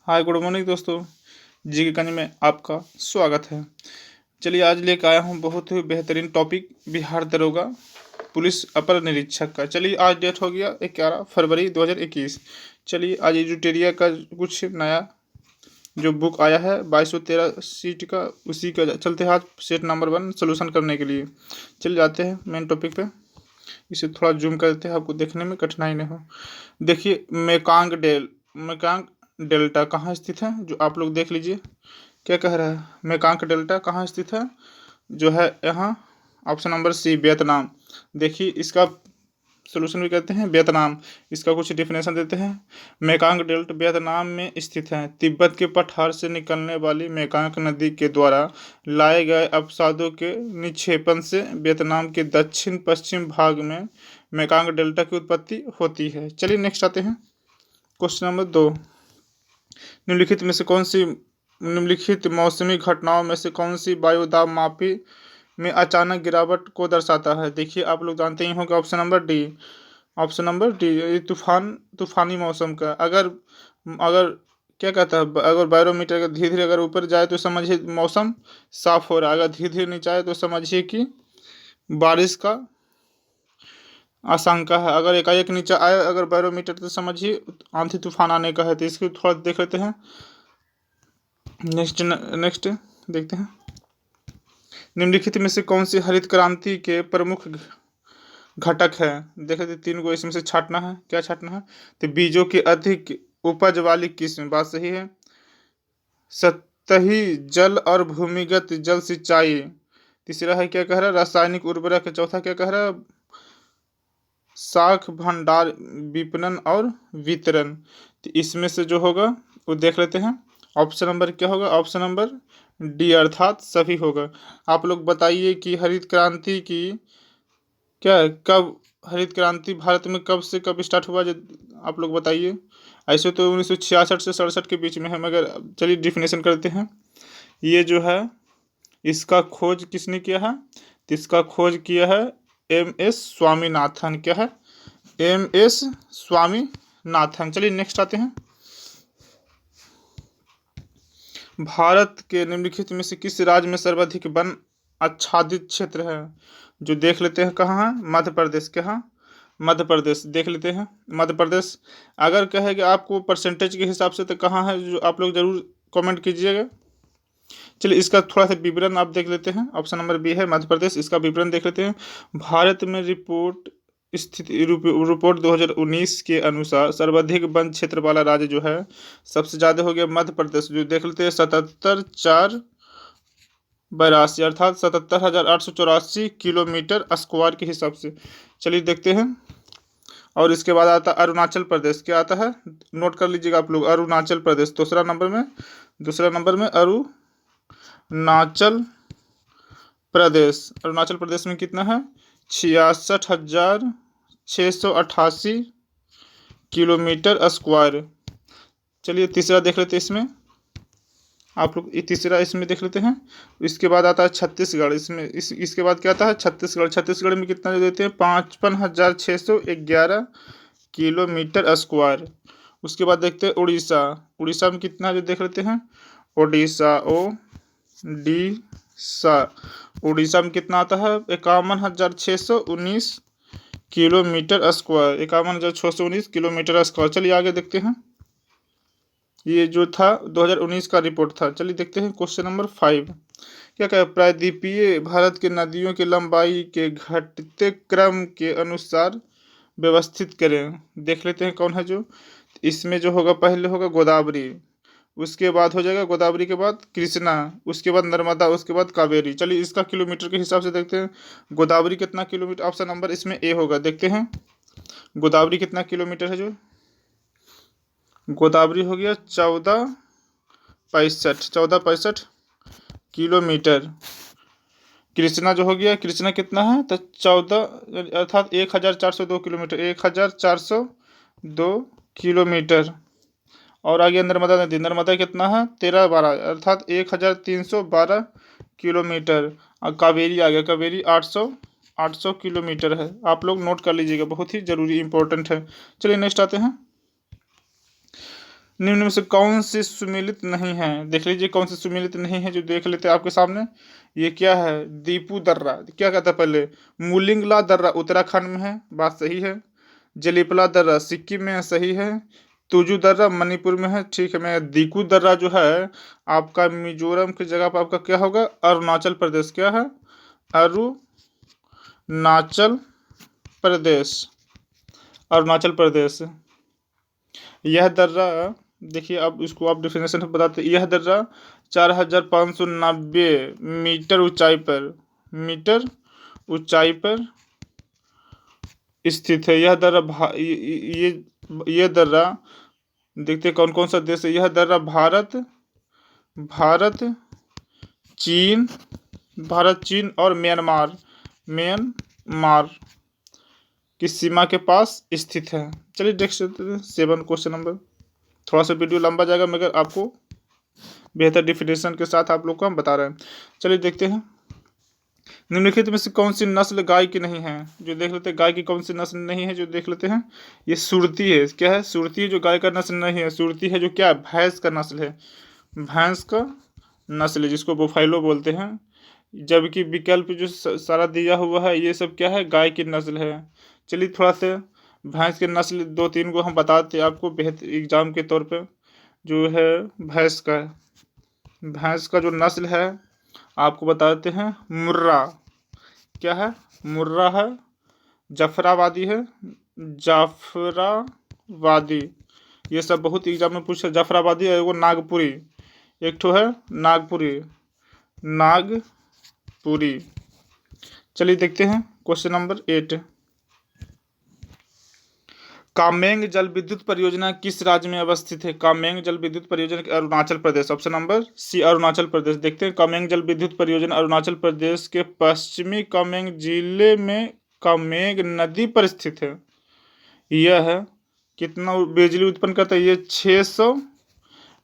Hi good morning दोस्तों। जी के कनी में आपका स्वागत है। चलिए आज लेकर आया हूँ बहुत ही बेहतरीन टॉपिक, बिहार दरोगा पुलिस अपर निरीक्षक का। चलिए आज डेट हो गया 11 फरवरी 2021। चलिए आज एजुटेरिया का कुछ नया जो बुक आया है 2213 सीट का, उसी का चलते हैं आज सेट नंबर 1 सोल्यूशन करने के लिए। चलिए जाते हैं मेन टॉपिक पे। इसे थोड़ा जूम करते हैं, आपको देखने में कठिनाई नहीं हो। देखिए मेकांग डेल्टा कहाँ स्थित है, जो आप लोग देख लीजिए। क्या कह रहा है, मेकांग डेल्टा कहाँ स्थित है, जो है यहाँ ऑप्शन नंबर सी, वियतनाम। देखिए इसका सोल्यूशन भी कहते हैं वियतनाम। इसका कुछ डिफिनेशन देते हैं। मेकांग डेल्ट वियतनाम में स्थित है। तिब्बत के पठार से निकलने वाली मेकांग नदी के द्वारा लाए गए अवसादों के निक्षेपण से वियतनाम के दक्षिण पश्चिम भाग में मेकांग डेल्टा की उत्पत्ति होती है। चलिए नेक्स्ट आते हैं। क्वेश्चन नंबर 2, निम्नलिखित मौसमी घटनाओं में से कौन सी वायुदाब मापी में अचानक गिरावट को दर्शाता है। देखिए आप लोग जानते ही होंगे ऑप्शन नंबर डी, ये तूफानी मौसम का। अगर अगर क्या कहता है, अगर बैरोमीटर अगर धीरे धीरे अगर ऊपर जाए तो समझिए मौसम साफ हो रहा है, अगर धीरे धीरे नीचे आए तो समझिए कि बारिश का आशंका है। अगर एकाएक नीचे आए अगर बैरोमीटर तो समझिए आंधी तूफान आने का है। तो इसको थोड़ा देख लेते हैं। नेक्स्ट देखते हैं। निम्नलिखित में से कौन सी हरित क्रांति के प्रमुख घटक है। देख लेते 3 को इसमें से छांटना है। क्या छांटना है, तो बीजों की अधिक उपज वाली किस्म, बात सही है। सतही जल और भूमिगत जल सिंचाई। तीसरा है क्या कह रहा है, रासायनिक उर्वरक। चौथा क्या कह रहा है, साख भंडार विपणन और वितरण। तो इसमें से जो होगा वो देख लेते हैं। ऑप्शन नंबर क्या होगा, ऑप्शन नंबर डी अर्थात सभी होगा। आप लोग बताइए कि हरित क्रांति की कब हरित क्रांति भारत में कब से कब स्टार्ट हुआ, जो आप लोग बताइए। ऐसे तो 1966 से 67 के बीच में है, मगर चलिए डिफिनेशन करते हैं। ये जो है इसका खोज किसने किया है, तो इसका खोज किया है MS स्वामीनाथन। क्या है, MS स्वामीनाथन। चलिए नेक्स्ट आते हैं। भारत के निम्नलिखित में से किस राज्य में सर्वाधिक वन आच्छादित क्षेत्र है, जो देख लेते हैं कहाँ है, मध्य प्रदेश। कहाँ, मध्य प्रदेश। देख लेते हैं मध्य प्रदेश। अगर कहे कि आपको परसेंटेज के हिसाब से तो कहाँ है, जो आप लोग जरूर कमेंट कीजिएगा। चलिए इसका थोड़ा सा विवरण आप देख लेते हैं। ऑप्शन नंबर बी है मध्य प्रदेश। इसका विवरण देख लेते हैं। भारत में रिपोर्ट 2019 के अनुसार सर्वाधिक वन क्षेत्र वाला राज्य जो है सबसे ज़्यादा हो गया मध्य प्रदेश, जो देख लेते हैं 77,482 अर्थात 77,884 किलोमीटर स्क्वायर के हिसाब से। चलिए देखते हैं। और इसके बाद आता है अरुणाचल प्रदेश। क्या आता है, नोट कर लीजिएगा आप लोग, अरुणाचल प्रदेश दूसरा नंबर में अरुणाचल प्रदेश। अरुणाचल प्रदेश में कितना है, 66,688 किलोमीटर स्क्वायर। चलिए तीसरा देख लेते हैं। इसमें आप लोग तीसरा इसमें देख लेते हैं। इसके बाद आता है छत्तीसगढ़। इसके बाद क्या आता है, छत्तीसगढ़ में कितना देते हैं, 55,611 किलोमीटर स्क्वायर। उसके बाद देखते हैं उड़ीसा में कितना है, जो देख लेते हैं। उड़ीसा में कितना आता है, 51,619 किलोमीटर स्क्वायर। 51,619 kilometre square. चलिए आगे देखते हैं। ये जो था 2019 का रिपोर्ट था। चलिए देखते हैं क्वेश्चन नंबर 5। क्या कहे, प्रायद्वीपीय भारत के नदियों की लंबाई के घटते क्रम के अनुसार व्यवस्थित करें। देख लेते हैं कौन है जो। इसमें जो होगा पहले होगा गोदावरी, उसके बाद हो जाएगा गोदावरी के बाद कृष्णा, उसके बाद नर्मदा, उसके बाद कावेरी। चलिए इसका किलोमीटर के हिसाब से देखते हैं। गोदावरी कितना किलोमीटर, ऑप्शन नंबर इसमें ए होगा। देखते हैं गोदावरी कितना किलोमीटर है। जो गोदावरी हो गया 1465 किलोमीटर। कृष्णा जो हो गया, कृष्णा कितना है, तो 14 अर्थात 1402 किलोमीटर, 1402 किलोमीटर। और आगे नर्मदा कितना है, 1312 अर्थात 1312 किलोमीटर। और कावेरी आ गया, कावेरी 800 किलोमीटर है। आप लोग नोट कर लीजिएगा, बहुत ही जरूरी इंपॉर्टेंट है। चलिए नेक्स्ट आते हैं। निम्न में से कौन से सुमेलित नहीं है? देख लीजिए कौन से सुमेलित नहीं है, जो देख लेते हैं आपके सामने। ये क्या है? दीपू दर्रा। क्या कहता है पहले? मुलिंगला दर्रा उत्तराखंड में है, बात सही है। जलीपला दर्रा सिक्किम में है, सही है। तुजू दर्रा मणिपुर में है, ठीक है। मैं दीकू दर्रा जो है आपका मिजोरम की जगह पर आपका क्या होगा? अरुणाचल प्रदेश। क्या है? अरुणाचल प्रदेश। अरुणाचल प्रदेश। यह दर्रा, देखिए अब इसको आप डिफिनेशन बताते। यह दर्रा 4590 मीटर ऊंचाई पर स्थित है। यह दर्रा ये दर्रा, देखते हैं कौन कौन सा देश है। यह दर्रा भारत चीन और म्यांमार की सीमा के पास स्थित है। चलिए नेक्स्ट 7 क्वेश्चन नंबर। थोड़ा सा वीडियो लंबा जाएगा मगर आपको बेहतर डिफिनेशन के साथ आप लोग को हम बता रहे हैं। चलिए देखते हैं, निम्नलिखित में से कौन सी नस्ल गाय की नहीं है? जो देख लेते हैं गाय की कौन सी नस्ल नहीं है, जो देख लेते हैं। ये सुरती है। क्या है? सुरती है, जो गाय का नस्ल नहीं है। सुरती है जो क्या है? भैंस का नस्ल है। भैंस का नस्ल है, जिसको बोफाइलो बोलते हैं। जबकि विकल्प जो सारा दिया हुआ है ये सब क्या है? गाय की नस्ल है। चलिए थोड़ा सा भैंस की नस्ल 2-3 को हम बताते हैं आपको बेहतर एग्जाम के तौर पे। जो है भैंस का जो नस्ल है आपको बताते हैं मुर्रा। क्या है? मुर्रा है। जाफराबादी है। जाफराबादी, ये सब बहुत एग्जाम में पूछा। जाफराबादी है वो नागपुरी, एक ठो है नागपुरी। चलिए देखते हैं क्वेश्चन नंबर 8। कामेंग जल विद्युत परियोजना किस राज्य में अवस्थित है? कामेंग जल विद्युत परियोजना Arunachal Pradesh. Option number C Arunachal Pradesh. देखते हैं कामेंग जल विद्युत परियोजना अरुणाचल प्रदेश के पश्चिमी कामेंग जिले में कामेंग नदी पर स्थित है। यह है कितना बिजली उत्पन्न करता है? ये 600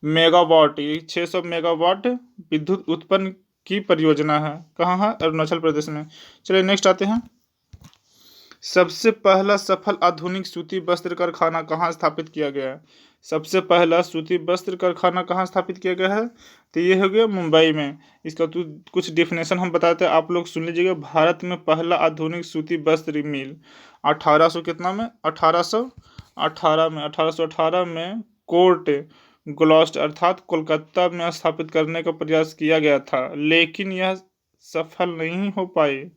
मेगावाट। ये 600 मेगावाट विद्युत उत्पन्न की परियोजना है। कहाँ है? अरुणाचल प्रदेश में। चलिए नेक्स्ट आते हैं। सबसे पहला सफल आधुनिक सूती वस्त्र कारखाना कहाँ स्थापित किया गया है? सबसे पहला सूती वस्त्र कारखाना कहाँ स्थापित किया गया है? तो ये हो गया मुंबई में। इसका तो कुछ डेफिनेशन हम बताते हैं, आप लोग सुन लीजिएगा। भारत में पहला आधुनिक सूती वस्त्र मिल 1800 कितना में? 1818 में कोर्ट ग्लॉस्टर अर्थात कोलकाता में स्थापित करने का प्रयास किया गया था, लेकिन यह सफल नहीं हो पाई।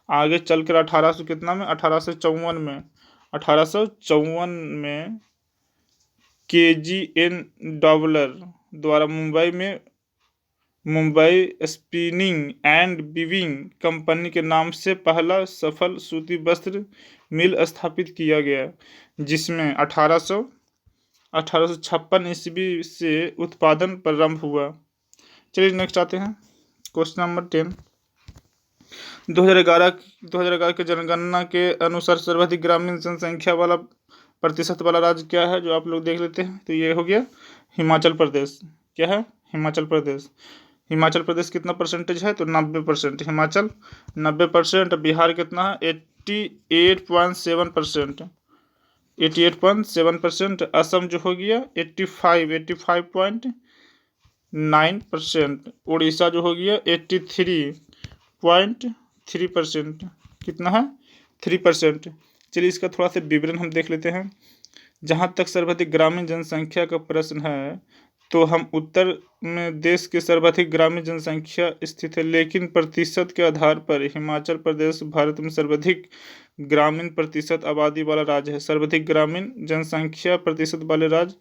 आगे चलकर 1800 कितना में? 1854 में KGN डॉवलर द्वारा Mumbai spinning and weaving company के नाम से पहला सफल सूती वस्त्र मिल स्थापित किया गया, जिसमें 1856 ईस्वी से उत्पादन प्रारंभ हुआ। चलिए नेक्स्ट आते हैं क्वेश्चन नंबर 10। 2011 के जनगणना के अनुसार सर्वाधिक ग्रामीण जनसंख्या वाला प्रतिशत वाला राज्य क्या है? जो आप लोग देख लेते हैं। तो ये हो गया हिमाचल प्रदेश। क्या है? हिमाचल प्रदेश कितना परसेंटेज है? तो 90%। हिमाचल 90%। बिहार कितना है? 88.7%। 88.7%। असम जो हो गया 85.9%। उड़ीसा जो हो गया 83.3%। कितना है? 3%। चलिए इसका थोड़ा सा विवरण हम देख लेते हैं। जहाँ तक सर्वाधिक ग्रामीण जनसंख्या का प्रश्न है, तो हम उत्तर में देश के सर्वाधिक ग्रामीण जनसंख्या स्थित है, लेकिन प्रतिशत के आधार पर हिमाचल प्रदेश भारत में सर्वाधिक ग्रामीण प्रतिशत आबादी वाला राज्य है। सर्वाधिक ग्रामीण जनसंख्या प्रतिशत वाले राज्य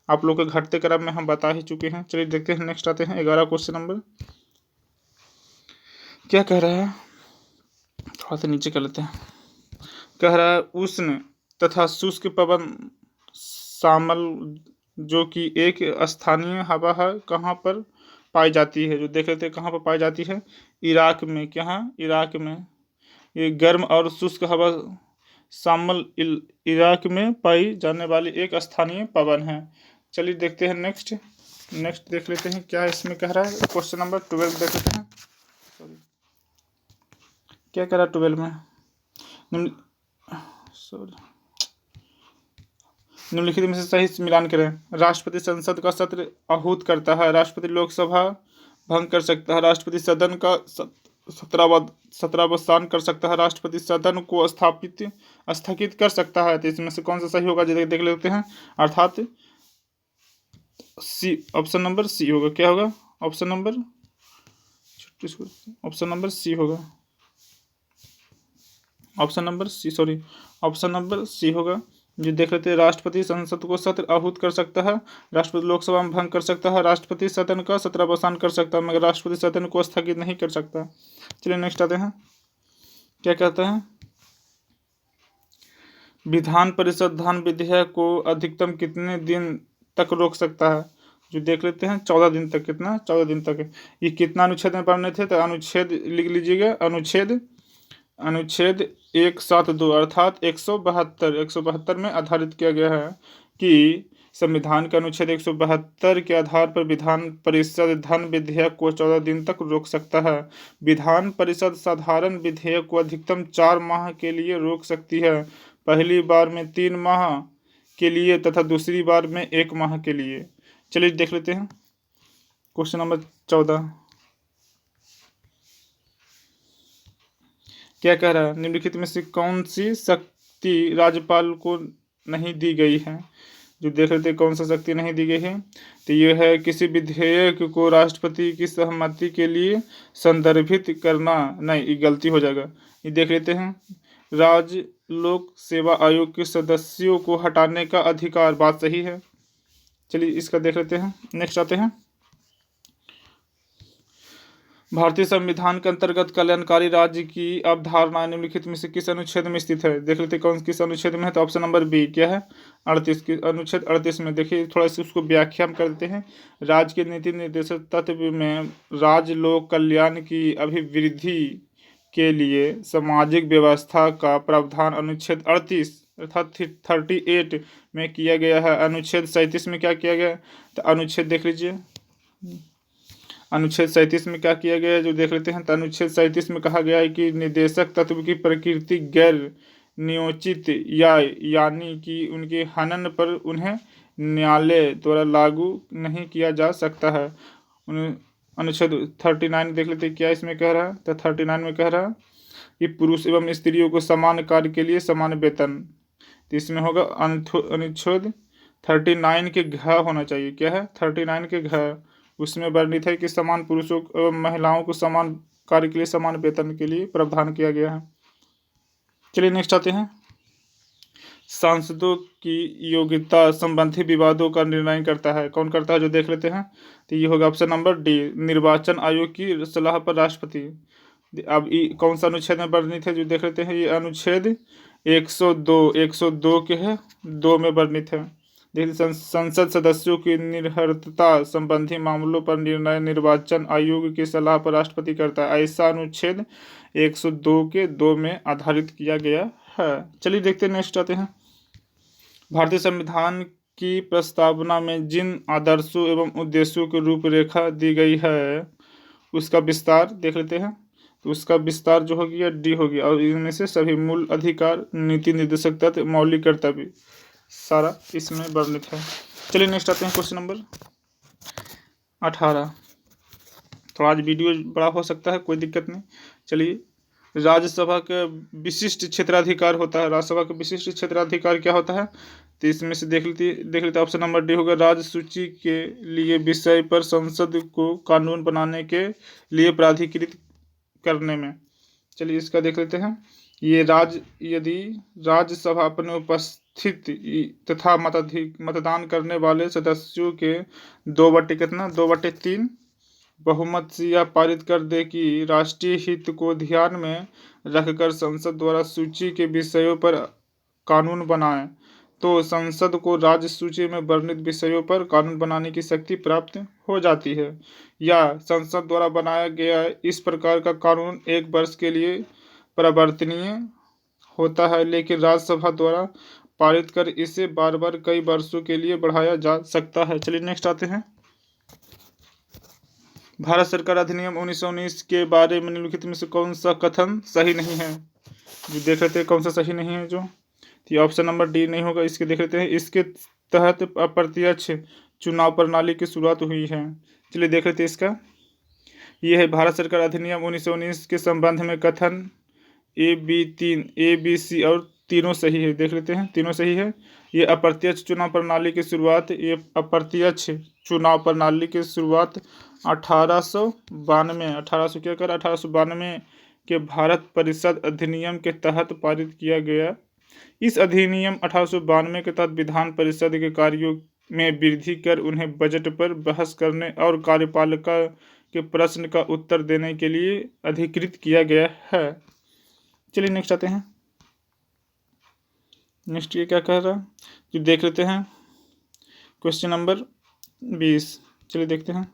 आप लोग के घटते क्रम में हम बता ही चुके हैं। चलिए देखते हैं, नेक्स्ट आते हैं 11 क्वेश्चन नंबर। क्या कह रहा है? थोड़ा सा नीचे कर लेते हैं। कह रहा है उष्ण तथा शुष्क पवन शामल, जो कि एक स्थानीय हवा है, कहाँ पर पाई जाती है? जो देख लेते हैं कहाँ पर पाई जाती है। इराक में। क्या? इराक में। ये गर्म और शुष्क हवा शामल इराक में पाई जाने वाली एक स्थानीय पवन है। चलिए देखते हैं नेक्स्ट देख लेते हैं क्या इसमें कह रहा है। क्वेश्चन नंबर 12 देख लेते हैं। सॉरी, क्या कह रहा है 12 में? सॉरी, निम्नलिखित में से सही मिलान करें। राष्ट्रपति संसद का सत्र आहूत करता है, राष्ट्रपति लोकसभा भंग कर सकता है, राष्ट्रपति सदन का सत्रावसान कर सकता है, राष्ट्रपति सदन को स्थगित कर सकता है। तो इसमें से कौन सा सही होगा देख लेते हैं। अर्थात सी, ऑप्शन नंबर सी होगा। क्या होगा? ऑप्शन नंबर सी होगा। ऑप्शन नंबर सी होगा। जो देख लेते हैं, राष्ट्रपति संसद को सत्र आहूत कर सकता है, राष्ट्रपति लोकसभा में भंग कर सकता है, राष्ट्रपति सदन का सत्रावसान कर सकता है, मगर राष्ट्रपति सदन को स्थगित नहीं कर सकता। चलिए नेक्स्ट आते हैं। क्या कहता है? विधान परिषद धान विधेयक को अधिकतम कितने दिन तक रोक सकता है? जो देख लेते हैं 14 दिन तक। कितना? 14 दिन तक। ये कितना अनुच्छेद में पढ़ने थे? तो अनुच्छेद लिख लीजिएगा। अनुच्छेद 172 अर्थात 172 में आधारित किया गया है कि संविधान के अनुच्छेद 172 के आधार पर विधान परिषद धन विधेयक को 14 दिन तक रोक सकता है। विधान परिषद साधारण विधेयक को अधिकतम 4 माह के लिए रोक सकती है, पहली बार में 3 माह के लिए तथा दूसरी बार में 1 माह के लिए। चलिए देख लेते हैं क्वेश्चन नंबर 14 क्या कह रहा है। निम्नलिखित में से कौन सी शक्ति राज्यपाल को नहीं दी गई है? जो देख लेते हैं कौन सा शक्ति नहीं दी गई है। तो ये है किसी विधेयक को राष्ट्रपति की सहमति के लिए संदर्भित करना। नहीं, ये गलती हो जाएगा। ये देख लेते हैं, राज्य लोक सेवा आयोग के सदस्यों को हटाने का अधिकार। बात सही है। चलिए इसका देख लेते हैं। नेक्स्ट आते हैं। भारतीय संविधान के अंतर्गत कल्याणकारी राज्य की अवधारणा निम्नलिखित में से किस अनुच्छेद में स्थित है? देख लेते कौन किस अनुच्छेद में है। तो ऑप्शन नंबर बी क्या है? 38 अनुच्छेद 38 में। देखिए थोड़ा सा उसको व्याख्या हम करते हैं। राज्य के नीति निर्देशक तत्व में राज्य लोक कल्याण की अभिवृद्धि के लिए सामाजिक व्यवस्था का प्रावधान अनुच्छेद 38 अर्थात 38 में किया गया है। अनुच्छेद 37 में क्या किया गया? तो अनुच्छेद देख लीजिए, अनुच्छेद 37 में क्या किया गया है जो देख लेते हैं। तो अनुच्छेद 37 में कहा गया है कि निर्देशक तत्व की प्रकृति गैर नियोजित यानी कि उनके हनन पर उन्हें न्यायालय द्वारा लागू नहीं किया जा सकता है। अनुच्छेद 39 देख लेते हैं क्या इसमें कह रहा है। तो 39 में कह रहा है कि पुरुष एवं स्त्रियों को समान कार्य के लिए समान वेतन। तो इसमें होगा अनुच्छेद 39 के घ होना चाहिए। क्या है? 39 के घ। उसमें वर्णित है कि समान पुरुषों एवं महिलाओं को समान कार्य के लिए समान वेतन के लिए प्रावधान किया गया है। चलिए नेक्स्ट आते हैं। सांसदों की योग्यता संबंधी विवादों का निर्णय करता है। कौन करता है? जो देख लेते हैं। तो ये होगा ऑप्शन नंबर डी, निर्वाचन आयोग की सलाह पर राष्ट्रपति। अब कौन सा अनुच्छेद में वर्णित है? जो देख लेते हैं। ये अनुच्छेद 102 के है 2 में वर्णित है। देखिए, संसद सदस्यों की निर्हरता संबंधी मामलों पर निर्णय निर्वाचन आयोग की सलाह पर राष्ट्रपति करता है। ऐसा अनुच्छेद 102 के 2 में आधारित किया गया है। चलिए देखते हैं नेक्स्ट आते हैं। भारतीय संविधान की प्रस्तावना में जिन आदर्शों एवं उद्देश्यों की रूपरेखा दी गई है उसका विस्तार देख लेते हैं। तो उसका विस्तार जो हो गया डी हो गया, और इनमें से सभी मूल अधिकार, नीति निर्देशक तत्व, मौलिक कर्तव्य सारा इसमें वर्णित है। चलिए नेक्स्ट आते हैं क्वेश्चन नंबर 18। थोड़ा आज वीडियो बड़ा हो सकता है, कोई दिक्कत नहीं। चलिए, राज्यसभा का विशिष्ट क्षेत्राधिकार होता है। राज्यसभा का विशिष्ट क्षेत्राधिकार क्या होता है? तो इसमें से देख लेते ऑप्शन नंबर डी होगा, राज्य सूची के लिए विषय पर संसद को कानून बनाने के लिए प्राधिकृत करने में। चलिए इसका देख लेते हैं। ये यदि राज्यसभा अपने उपस्थित तथा मतदान करने वाले सदस्यों के 2/3 बहुमत से यह पारित कर दे कि राष्ट्रीय हित को ध्यान में रखकर संसद द्वारा सूची के विषयों पर कानून बनाए, तो संसद को राज्य सूची में वर्णित विषयों पर कानून बनाने की शक्ति प्राप्त हो जाती है। या संसद द्वारा बनाया गया इस प्रकार का कानून 1 वर्ष के लिए परिवर्तनीय होता है, लेकिन राज्यसभा द्वारा पारित कर इसे बार बार कई वर्षों के लिए बढ़ाया जा सकता है। चलिए नेक्स्ट आते हैं। भारत सरकार अधिनियम 1919 के बारे में निम्नलिखित में से कौन सा कथन सही नहीं है? जो देख लेते हैं कौन सा सही नहीं है। जो तो ये ऑप्शन नंबर डी नहीं होगा। इसके देख लेते हैं, इसके तहत अप्रत्यक्ष चुनाव प्रणाली की शुरुआत हुई है। चलिए देख लेते हैं इसका। ये है भारत सरकार अधिनियम 1919 के संबंध में कथन ए बी सी और तीनों सही है। देख लेते हैं, तीनों सही है। ये अप्रत्यक्ष चुनाव प्रणाली की शुरुआत, ये अप्रत्यक्ष चुनाव प्रणाली की शुरुआत 1892 1892 के भारत परिषद अधिनियम के तहत पारित किया गया। इस अधिनियम 1892 के तहत विधान परिषद के कार्यों में वृद्धि कर उन्हें बजट पर बहस करने और कार्यपालिका के प्रश्न का उत्तर देने के लिए अधिकृत किया गया है। चलिए नेक्स्ट आते हैं। नेक्स्ट ये क्या कह रहा है, जो देख लेते हैं क्वेश्चन नंबर 20। चलिए देखते हैं,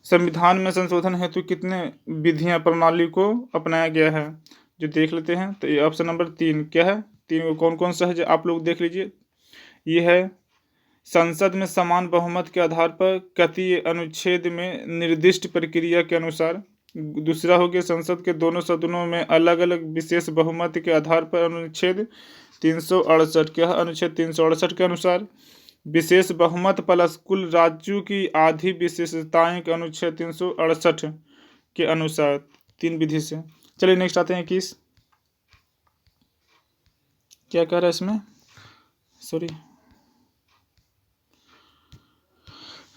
संविधान में संशोधन हेतु कितने विधियां प्रणाली को अपनाया गया है, जो देख लेते हैं। तो ये ऑप्शन नंबर 3 क्या है, 3 कौन कौन सा है जो आप लोग देख लीजिए। ये है, संसद में समान बहुमत के आधार पर कतीय अनुच्छेद में निर्दिष्ट प्रक्रिया के अनुसार। दूसरा हो गया, संसद के दोनों सदनों में अलग अलग विशेष बहुमत के आधार पर अनुच्छेद 368 क्या है, अनुच्छेद 368 के अनुसार। विशेष बहुमत प्लस कुल राज्यों की आधी विशेषताएं के अनुच्छेद 368 के अनुसार, 3 विधि से। चलिए नेक्स्ट आते हैं 21। क्या कह रहा है इसमें, सॉरी,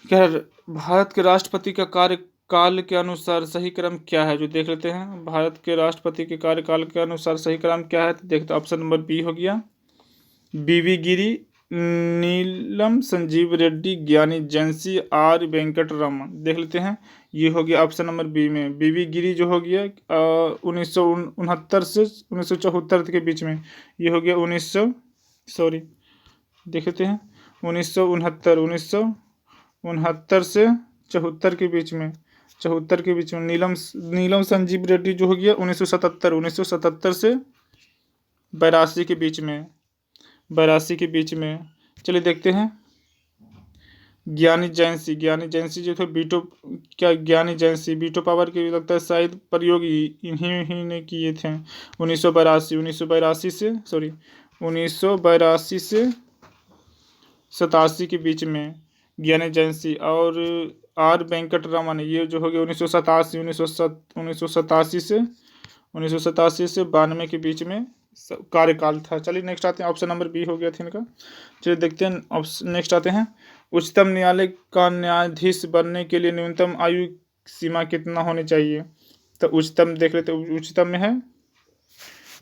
क्या भारत के राष्ट्रपति का कार्यकाल के अनुसार सही क्रम क्या है, जो देख लेते हैं। भारत के राष्ट्रपति के कार्यकाल के अनुसार सही क्रम क्या है, तो देखते ऑप्शन नंबर बी हो गया, बीवी गिरी, नीलम संजीव रेड्डी, ज्ञानी जैंसी, आर वेंकटरमन। देख लेते हैं, ये हो गया ऑप्शन नंबर बी में बीवी गिरी, जो हो गया 1969 से 1974 के बीच में। ये हो गया 1969 से 74 के बीच में, 74 के बीच में। नीलम संजीव रेड्डी जो हो गया 1977 से 82 के बीच में, 82 के बीच में। चलिए देखते हैं, ज्ञानी जैंसी जो थे बीटो, क्या ज्ञानी जैंसी बीटो पावर के लगता है शायद प्रयोग इन्हीं ही ने किए थे 1982 से 87 के बीच में ज्ञानी जैंसी। और आर वेंकटरमन ये जो हो गया 1987 से 92 के बीच में कार्यकाल था। चलिए नेक्स्ट आते हैं, ऑप्शन नंबर बी हो गया था इनका। चलिए देखते हैं, ऑप्शन नेक्स्ट आते हैं, उच्चतम न्यायालय का न्यायाधीश बनने के लिए न्यूनतम आयु सीमा कितना होनी चाहिए। तो उच्चतम देख लेते, उच्चतम में है,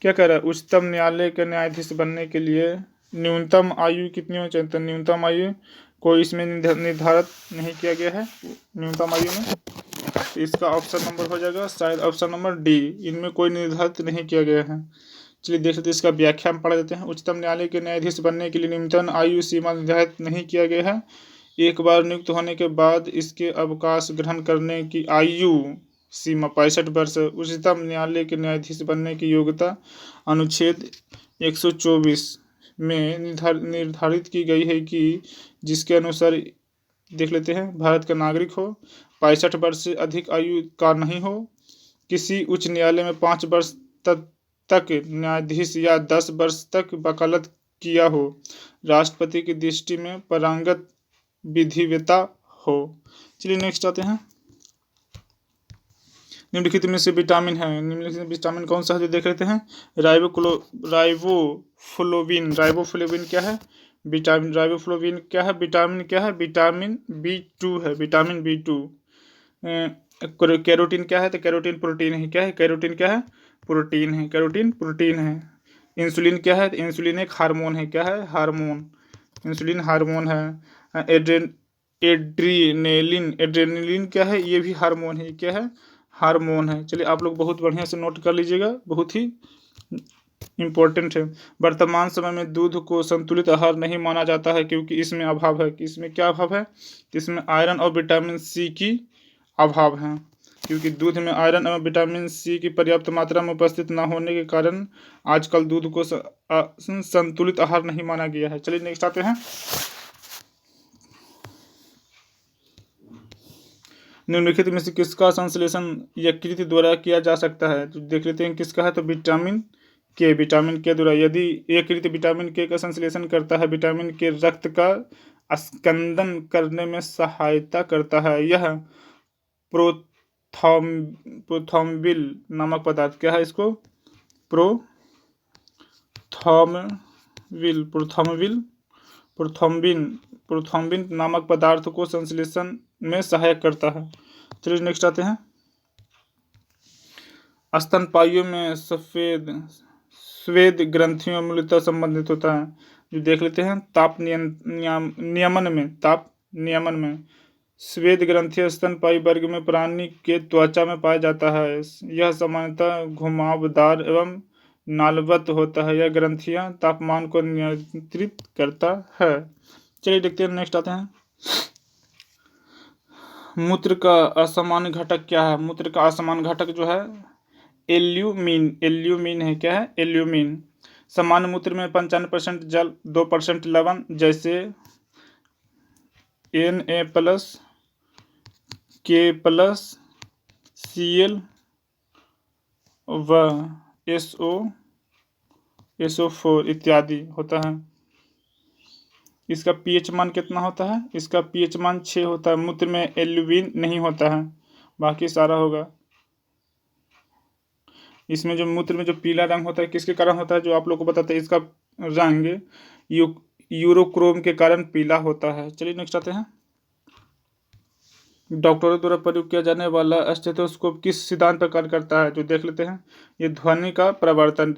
क्या कह रहा है, उच्चतम न्यायालय के न्यायाधीश बनने के लिए न्यूनतम आयु कितनी होनी चाहिए। तो न्यूनतम आयु कोई इसमें निर्धारित नहीं किया गया है न्यूनतम आयु में, तो इसका ऑप्शन नंबर हो जाएगा शायद ऑप्शन नंबर डी, इनमें कोई निर्धारित नहीं किया गया है। चलिए देख लेते हैं, इसका व्याख्या हम पढ़ देते हैं। उच्चतम न्यायालय के न्यायाधीश बनने के लिए न्यूनतम आयु सीमा निर्धारित नहीं किया गया है। एक बार नियुक्त होने के बाद इसके अवकाश ग्रहण करने की आयु सीमा 65 वर्ष। उच्चतम न्यायालय के न्यायाधीश बनने की योग्यता अनुच्छेद 124 में निर्धारित की गई है कि जिसके अनुसार देख लेते हैं, भारत का नागरिक हो, 65 वर्ष से अधिक आयु का नहीं हो, किसी उच्च न्यायालय में 5 वर्ष तक न्यायाधीश या 10 वर्ष तक वकालत किया हो, राष्ट्रपति की दृष्टि में पारंगत विधिवेता हो। चलिए नेक्स्ट आते हैं, निम्नलिखित में से विटामिन है, निम्नलिखित विटामिन कौन सा है जो देख लेते हैं। राइबोफ्लोविन क्या है, विटामिन राइबोफ्लोविन क्या है, विटामिन क्या है, विटामिन B2 है, विटामिन B2। कैरोटीन क्या है, तो कैरोटीन प्रोटीन है, क्या है, कैरोटीन क्या है, प्रोटीन है, कैरोटीन प्रोटीन है। इंसुलिन क्या है, तो इंसुलिन एक हार्मोन है, क्या है, हार्मोन, इंसुलिन हार्मोन है। एड्रेनलिन क्या है, ये भी हार्मोन है, क्या है, हार्मोन है। चलिए आप लोग बहुत बढ़िया से नोट कर लीजिएगा, बहुत ही इम्पोर्टेंट है। वर्तमान समय में दूध को संतुलित आहार नहीं माना जाता है क्योंकि इसमें अभाव है, कि इसमें क्या अभाव है, इसमें आयरन और विटामिन सी की अभाव है, क्योंकि दूध में आयरन एवं विटामिन सी की पर्याप्त मात्रा में उपस्थित न होने के कारण आजकल दूध को संतुलित आहार नहीं माना गया है। चलिए नेक्स्ट आते हैं, निम्नलिखित में से किसका संश्लेषण यकृत द्वारा किया जा सकता है, तो देख लेते हैं किसका है, तो विटामिन के विटामिन के द्वारा यदि यकृत विटामिन के का संश्लेषण करता है, विटामिन के रक्त का स्कंदन करने में सहायता करता है। यह प्रोथ्रोम्बिन नामक पदार्थ, क्या है इसको, प्रोथ्रोम्बिन नामक पदार्थ को संश्लेषण में सहायक करता है। चलिए नेक्स्ट आते हैं। स्तनपाइयों में स्वेद ग्रंथियों मूलतः संबंधित होता है, जो देख लेते हैं। ताप नियमन में स्वेद ग्रंथि स्तनपायी वर्ग में प्राणी के त्वचा में पाया जाता है। यह सामान्यतः घुमावदार एवं नालवत होता है। यह ग्रंथियां तापमान को नियंत्रित करता है। चलिए देखते हैं, नेक्स्ट आते हैं। मूत्र का असामान्य घटक क्या है? मूत्र का असामान्य घटक जो है एल्यूमीन है। क्या है? एल्यूमीन। सामान्य मूत्र में 95% जल, 2% लवण जैसे Na+, K+, Cl व SO4 इत्यादि होता है। इसका pH मान कितना होता है? इसका pH मान 6 होता है। मूत्र में एल्यूमीन नहीं होता है, बाकी सारा होगा। इसमें जो मूत्र में जो पीला रंग होता है किसके कारण होता है? जो आप लोग को बताते हैं, इसका रंग यूरोक्रोम के कारण पीला होता है। चलिए नेक्स्ट आते हैं। डॉक्टरों द्वारा प्रयोग किया जाने वाला स्टेथोस्कोप किस सिद्धांत पर कार्य करता है? जो देख लेते हैं। ये ध्वनि का प्रवर्तन।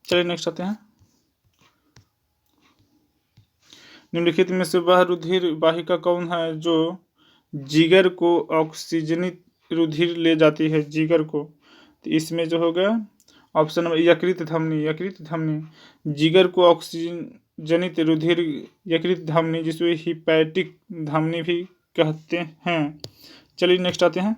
चलिए नेक्स्ट आते हैं। निम्नलिखित में से वह रुधिर वाहिका कौन है जो जिगर को ऑक्सीजनित रुधिर ले जाती है? जिगर को, तो इसमें जो होगा ऑप्शन नंबर यकृत धमनी। जिगर को ऑक्सीजनित रुधिर यकृत धमनी, जिसमें हिपैटिक धमनी भी कहते हैं। चलिए नेक्स्ट आते हैं।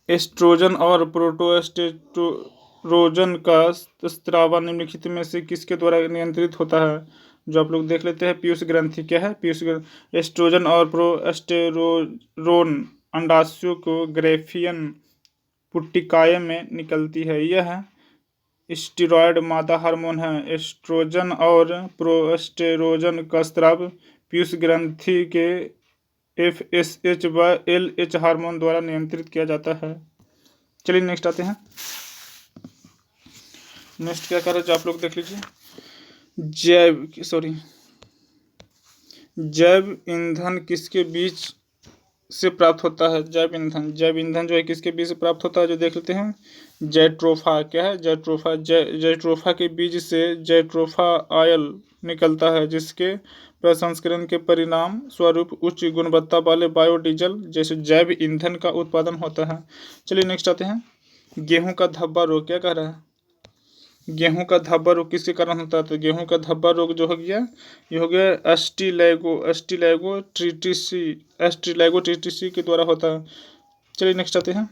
एस्ट्रोजन और प्रोटोस्टेरोजन का स्राव निम्नलिखित में से किसके द्वारा नियंत्रित होता है? जो आप लोग देख लेते हैं, पीयूष ग्रंथि। क्या है? पीयूष ग्रंथि। एस्ट्रोजन और प्रोस्टेरोन अंडाशयों को ग्रैफियन पुट्टिकाएं में निकलती है। यह स्टीरॉयड मादा हार्मोन है। एस्ट्रोजन और प्रोस्टेरोजन का स्राव पीयूष ग्रंथि के FSH व LH हार्मोन द्वारा नियंत्रित किया जाता है। चलिए नेक्स्ट आते हैं। नेक्स्ट क्या कर रहे हैं आप लोग देख लीजिए। जैव ईंधन किसके बीच से प्राप्त होता है? जैव ईंधन जो है किसके बीज से प्राप्त होता है? जो देख लेते हैं। जैट्रोफा। क्या है? जैट्रोफा के बीज से जैट्रोफा ऑयल निकलता है, जिसके प्रसंस्करण के परिणाम स्वरूप उच्च गुणवत्ता वाले बायोडीजल जैसे जैव ईंधन का उत्पादन होता है। चलिए नेक्स्ट आते हैं। गेहूं का धब्बा रोग क्या कह रहा है? गेहूं का धब्बा रोग किसके कारण होता है? तो गेहूं का धब्बा रोग जो हो गया, ये हो गया एस्टिलाइगोट्रिटिसी के द्वारा होता है। चलिए नेक्स्ट आते हैं।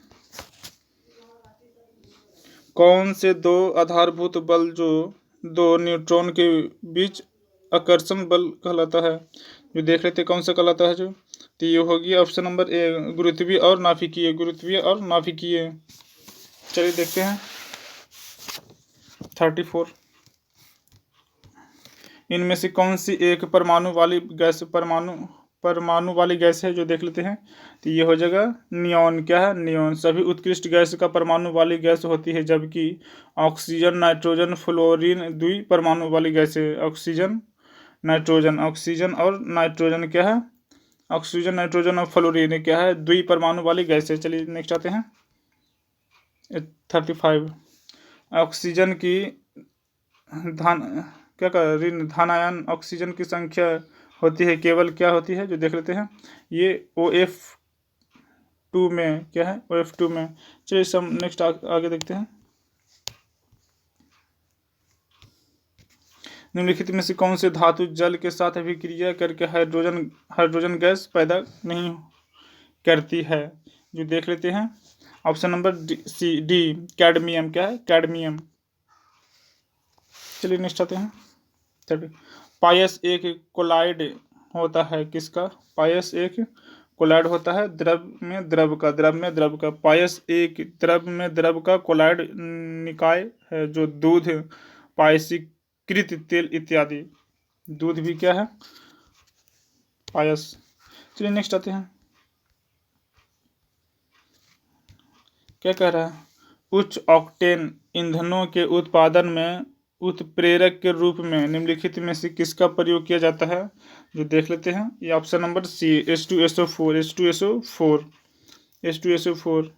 कौन से दो आधारभूत बल जो दो न्यूट्रॉन के बीच आकर्षण बल कहलाता है? जो देख लेते कौन सा कहलाता है? जो तो ये हो गया ऑप्शन नंबर ए, गुरुत्वीय और नाभिकीय। चलिए देखते हैं। 34 इनमें से कौन सी एक परमाणु वाली गैस है? जो देख लेते हैं। तो ये हो जाएगा नियॉन। क्या है? नियॉन। सभी उत्कृष्ट गैस का परमाणु वाली गैस होती है, जबकि ऑक्सीजन, नाइट्रोजन, फ्लोरीन द्वि परमाणु वाली गैस है। ऑक्सीजन और नाइट्रोजन क्या है? ऑक्सीजन, नाइट्रोजन और फ्लोरीन क्या है? द्वि परमाणु वाली गैस है। चलिए नेक्स्ट आते हैं। 35 ऑक्सीजन की धनायन ऑक्सीजन की संख्या होती है केवल क्या होती है? जो देख लेते हैं। ये OF2 में। क्या है? OF2 में। चलिए सब नेक्स्ट आगे देखते हैं। निम्नलिखित में से कौन से धातु जल के साथ अभिक्रिया करके हाइड्रोजन गैस पैदा नहीं करती है? जो देख लेते हैं। Option number D cadmium. क्या है? कैडमियम। चलिए नेक्स्ट आते हैं। पायस एक कोलाइड होता है। किसका? पायस एक कोलाइड होता है द्रव में द्रव का, द्रव में द्रव का। पायस एक द्रव में द्रव का कोलाइड निकाय है जो दूध, पायसीकृत तेल इत्यादि। दूध भी क्या है? पायस। चलिए नेक्स्ट आते हैं। क्या कह रहा है? उच्च ऑक्टेन ईंधनों के उत्पादन में उत्प्रेरक के रूप में निम्नलिखित में से किसका प्रयोग किया जाता है? जो देख लेते हैं, ये option number C, H2SO4, H2SO4, H2SO4।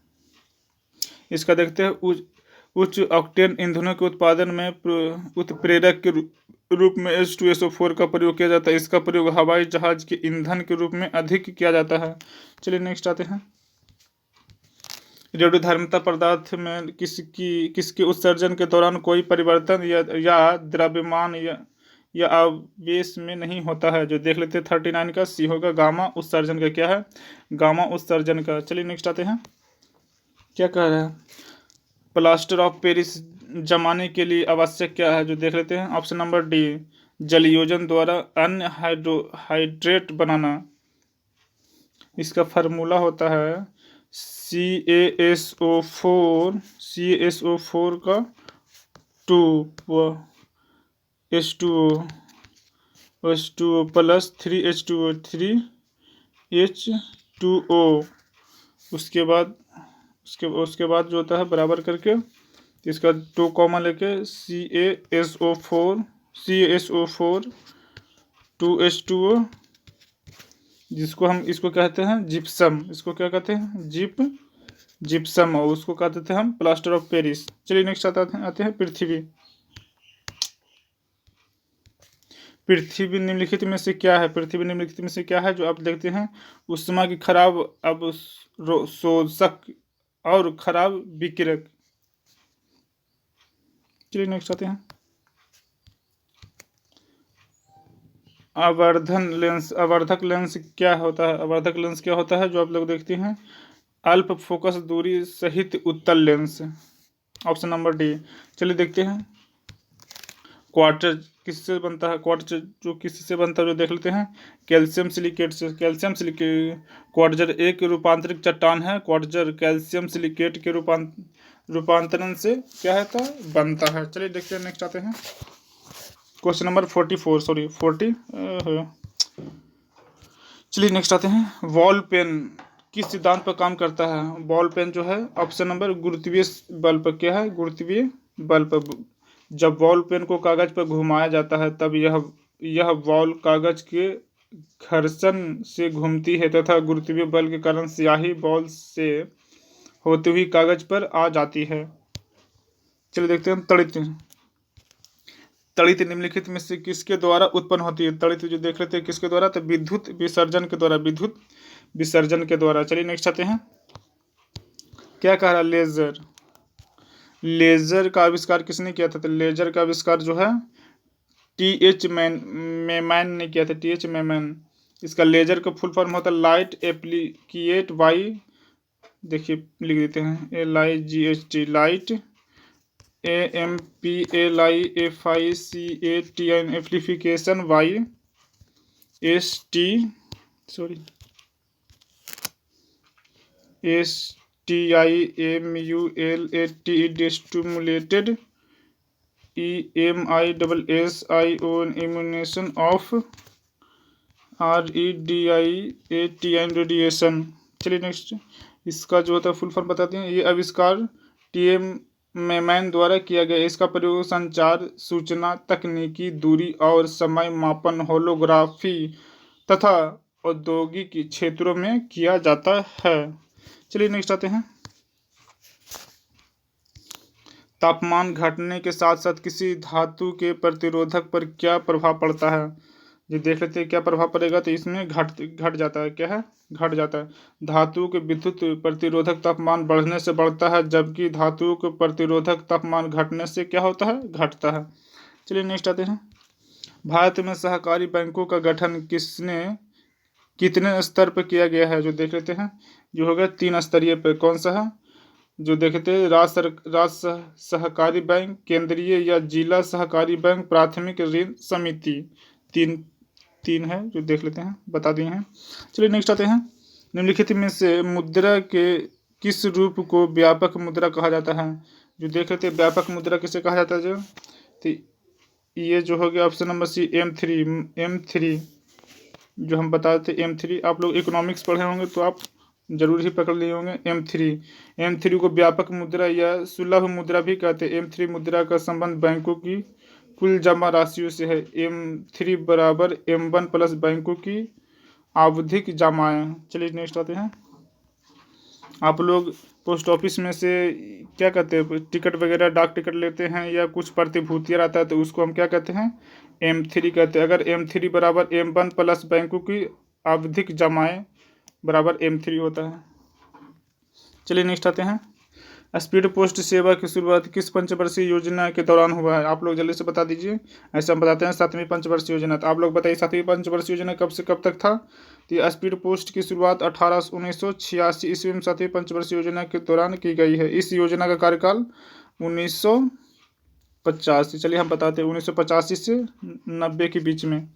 इसका देखते हैं। उच्च ऑक्टेन ईंधनों के उत्पादन में उत्प्रेरक के रूप में H2SO4 का प्रयोग किया जाता है। इसका प्रयोग हवाई जहाज के ईंधन के रूप में अधिक किया जाता है। चलिए नेक्स्ट आते हैं। रेडियोधर्मिता पदार्थ में किसके उत्सर्जन के दौरान कोई परिवर्तन या द्रव्यमान या आवेश में नहीं होता है? जो देख लेते हैं 39 का सी होगा, गामा उत्सर्जन का। क्या है? गामा उत्सर्जन का। चलिए नेक्स्ट आते हैं। क्या कह रहा है? प्लास्टर ऑफ पेरिस जमाने के लिए आवश्यक क्या है? जो देख लेते हैं, ऑप्शन नंबर डी, जलयोजन द्वारा अन्य हाइड्रेट बनाना। इसका फार्मूला होता है CaSO4 का 2 H2O प्लस 3H2O 3H2O। उसके बाद जो होता है बराबर करके इसका 2 कॉमा लेके CaSO4 2H2O, जिसको हम इसको कहते हैं जिप्सम। इसको क्या कहते हैं? जिप्सम। और उसको कहते थे हम प्लास्टर ऑफ पेरिस। चलिए नेक्स्ट आते हैं पृथ्वी निम्नलिखित में से क्या है? पृथ्वी निम्नलिखित में से क्या है? जो आप देखते हैं, ऊष्मा की खराब अवशोषक और खराब विकिरक। चलिए नेक्स्ट आते हैं। आवर्धक लेंस क्या होता है? आवर्धक लेंस क्या होता है? जो आप लोग देखते हैं, अल्प फोकस दूरी सहित उत्तल लेंस। Option number D. चलिए देखते हैं। क्वार्टर किससे बनता है? क्वार्टर जो किससे बनता है? जो देख लेते हैं, कैल्शियम सिलिकेट से। कैल्शियम सिलिकेट क्वार्टर एक रूपांतरित चट्टान है। क्वार्टर कैल्शियम सिलिकेट के रूपांतरण से क्या है था? बनता है। चलिए देखते हैं, नेक्स्ट आते हैं। Question number 40। चलिए नेक्स्ट आते हैं। बॉल पेन किस सिद्धांत पर काम करता है? बॉल पेन जो है, ऑप्शन नंबर गुरुत्वीय बल पर। क्या है? गुरुत्वीय बल पर। जब बॉल पेन को कागज पर घुमाया जाता है तब यह बॉल कागज के घर्षण से घूमती है तथा गुरुत्वीय बल के कारण स्याही बॉल से होते हुए कागज पर आ जाती है। चलिए देखते हैं। तड़ित निम्नलिखित में से किसके द्वारा उत्पन्न होती है? तड़ित जो देख लेते हैं किसके द्वारा? तो विद्युत विसर्जन के द्वारा। विद्युत विसर्जन के द्वारा। चलिए नेक्स्ट आते हैं। क्या कह रहा है? लेजर का आविष्कार किसने किया था? तो लेजर का आविष्कार जो है TH मेमैन ने किया था। TH मेमैन। इसका लेजर का फुल फॉर्म होता है लाइट एप्लीकेट बाई, देखिए लिख देते हैं, LIGHT, light AMPLIFICATIN, amplification by STIMULATE, stimulated EMISSION, emission of RADIATIN, radiation. चलिए नेक्स्ट। इसका जो होता है फुल फॉर्म बताते हैं। ये आविष्कार TM मेमैन द्वारा किया गया। इसका प्रयोग संचार, सूचना तकनीकी, दूरी और समय मापन, होलोग्राफी तथा औद्योगिक क्षेत्रों में किया जाता है। चलिए नेक्स्ट आते हैं। तापमान घटने के साथ साथ किसी धातु के प्रतिरोधक पर क्या प्रभाव पड़ता है? जो देख लेते हैं क्या प्रभाव पड़ेगा। तो इसमें घट जाता है। क्या है? घट जाता है। धातु के विद्युत प्रतिरोधक तापमान बढ़ने से बढ़ता है, जबकि धातु के प्रतिरोधक तापमान घटने से क्या होता है? घटता है। चलिए नेक्स्ट आते हैं। भारत में सहकारी बैंकों का गठन कितने स्तर पर किया गया है? जो देख लेते हैं, जो होगा 3 स्तरीय पे। कौन सा है? जो देखते हैं, राज्य सहकारी बैंक, केंद्रीय या जिला सहकारी बैंक, प्राथमिक ऋण समिति। तीन है जो देख लेते हैं, बता दिए हैं। चलिए नेक्स्ट आते हैं। निम्नलिखित में से मुद्रा के किस रूप को व्यापक मुद्रा कहा जाता है? जो देख लेते हैं व्यापक मुद्रा किसे कहा जाता है, जो तो ये जो हो गया ऑप्शन नंबर सी M3 जो हम बताए थे M3। आप लोग इकोनॉमिक्स पढ़े होंगे तो आप जरूर ही पकड़ लिए होंगे M3 को व्यापक मुद्रा या सुलभ मुद्रा भी कहते हैं। M3 मुद्रा का संबंध बैंकों की कुल जमा राशियों से है। M3 बराबर M1 प्लस बैंकों की आवधिक जमाएं। चलिए नेक्स्ट आते हैं। आप लोग पोस्ट ऑफिस में से क्या कहते हैं, टिकट वगैरह डाक टिकट लेते हैं या कुछ प्रतिभूतियाँ रहता है तो उसको हम क्या कहते हैं, M3 कहते हैं। अगर M3 बराबर M1 प्लस बैंकों की आवधिक जमाएं बराबर M3 होता है। चलिए नेक्स्ट आते हैं। स्पीड पोस्ट सेवा की शुरुआत किस पंचवर्षीय योजना के दौरान हुआ है? आप लोग जल्दी से बता दीजिए। ऐसे हम बताते हैं 7वीं पंचवर्षीय योजना। तो आप लोग बताइए 7वीं पंचवर्षीय योजना कब से कब तक था? तो ये स्पीड पोस्ट की शुरुआत 1986 ईस्वी में 7वीं पंचवर्षीय योजना के दौरान की गई है। इस योजना का कार्यकाल 1985। चलिए हम बताते हैं 1985 से 90 के बीच में।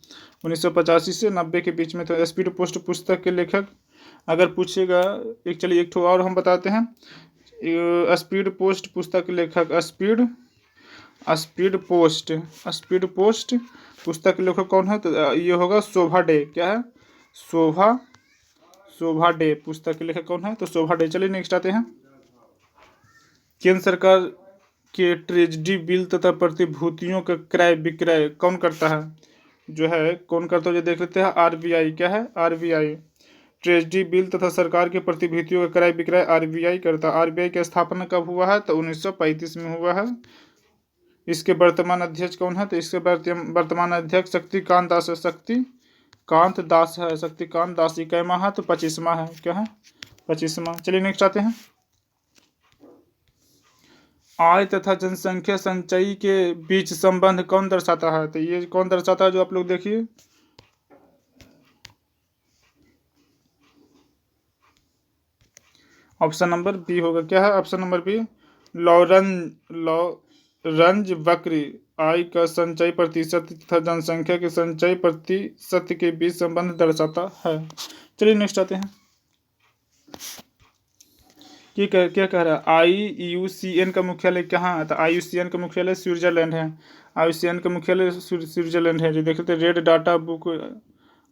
1985 से 90 के बीच में। तो स्पीड पोस्ट पुस्तक के लेखक अगर पूछेगा चलिए एक ठो और हम बताते हैं। स्पीड पोस्ट पुस्तक के लेखक स्पीड पोस्ट पुस्तक के लेखक कौन है? तो ये होगा शोभा डे। क्या है? शोभा डे पुस्तक के लेखक कौन है? तो शोभा डे। चलिए नेक्स्ट आते हैं। केंद्र सरकार के ट्रेजरी बिल तथा प्रतिभूतियों का क्रय विक्रय कौन करता है? जो है कौन करता है, जो देख लेते हैं RBI। क्या है? RBI। ट्रेजरी बिल तथा सरकार के प्रतिभूतियों का क्रय विक्रय RBI करता है। RBI की स्थापना कब हुआ है? तो 1935 में हुआ है। इसके वर्तमान अध्यक्ष कौन है? तो इसके वर्तमान अध्यक्ष शक्तिकांत दास है। शक्तिकांत दास। इक्कीसवां है तो 25वां है। क्या है? 25वां। चलिए नेक्स्ट आते हैं। आय तथा जनसंख्या संचयी के बीच संबंध कौन दर्शाता है? तो ये कौन दर्शाता है, जो आप लोग देखिए। ऑप्शन नंबर बी होगा। क्या है? Option number B. लॉरेंज वक्र आय का संचयी प्रतिशत तथा जनसंख्या के संचयी प्रतिशत के बीच संबंध दर्शाता है। चलिए नेक्स्ट आते हैं। क्या कह रहा है? IUCN का मुख्यालय कहाँ है? तो IUCN का मुख्यालय स्विट्जरलैंड है। IUCN का मुख्यालय स्विट्जरलैंड है। जो देखते हैं रेड डाटा बुक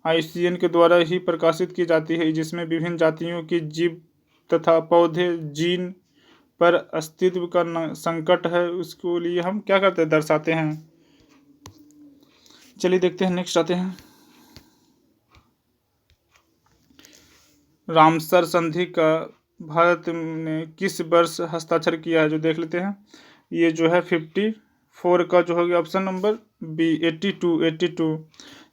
IUCN के द्वारा ही प्रकाशित की जाती है, जिसमें विभिन्न जातियों की जीव तथा पौधे जीन पर अस्तित्व का संकट है, उसको लिए हम क्या करते हैं, दर्शाते हैं। चलिए देखते हैं नेक्स्ट आते हैं। रामसर संधि का भारत ने किस वर्ष हस्ताक्षर किया है? जो देख लेते हैं। ये जो है 54 का जो हो गया ऑप्शन नंबर बी 82।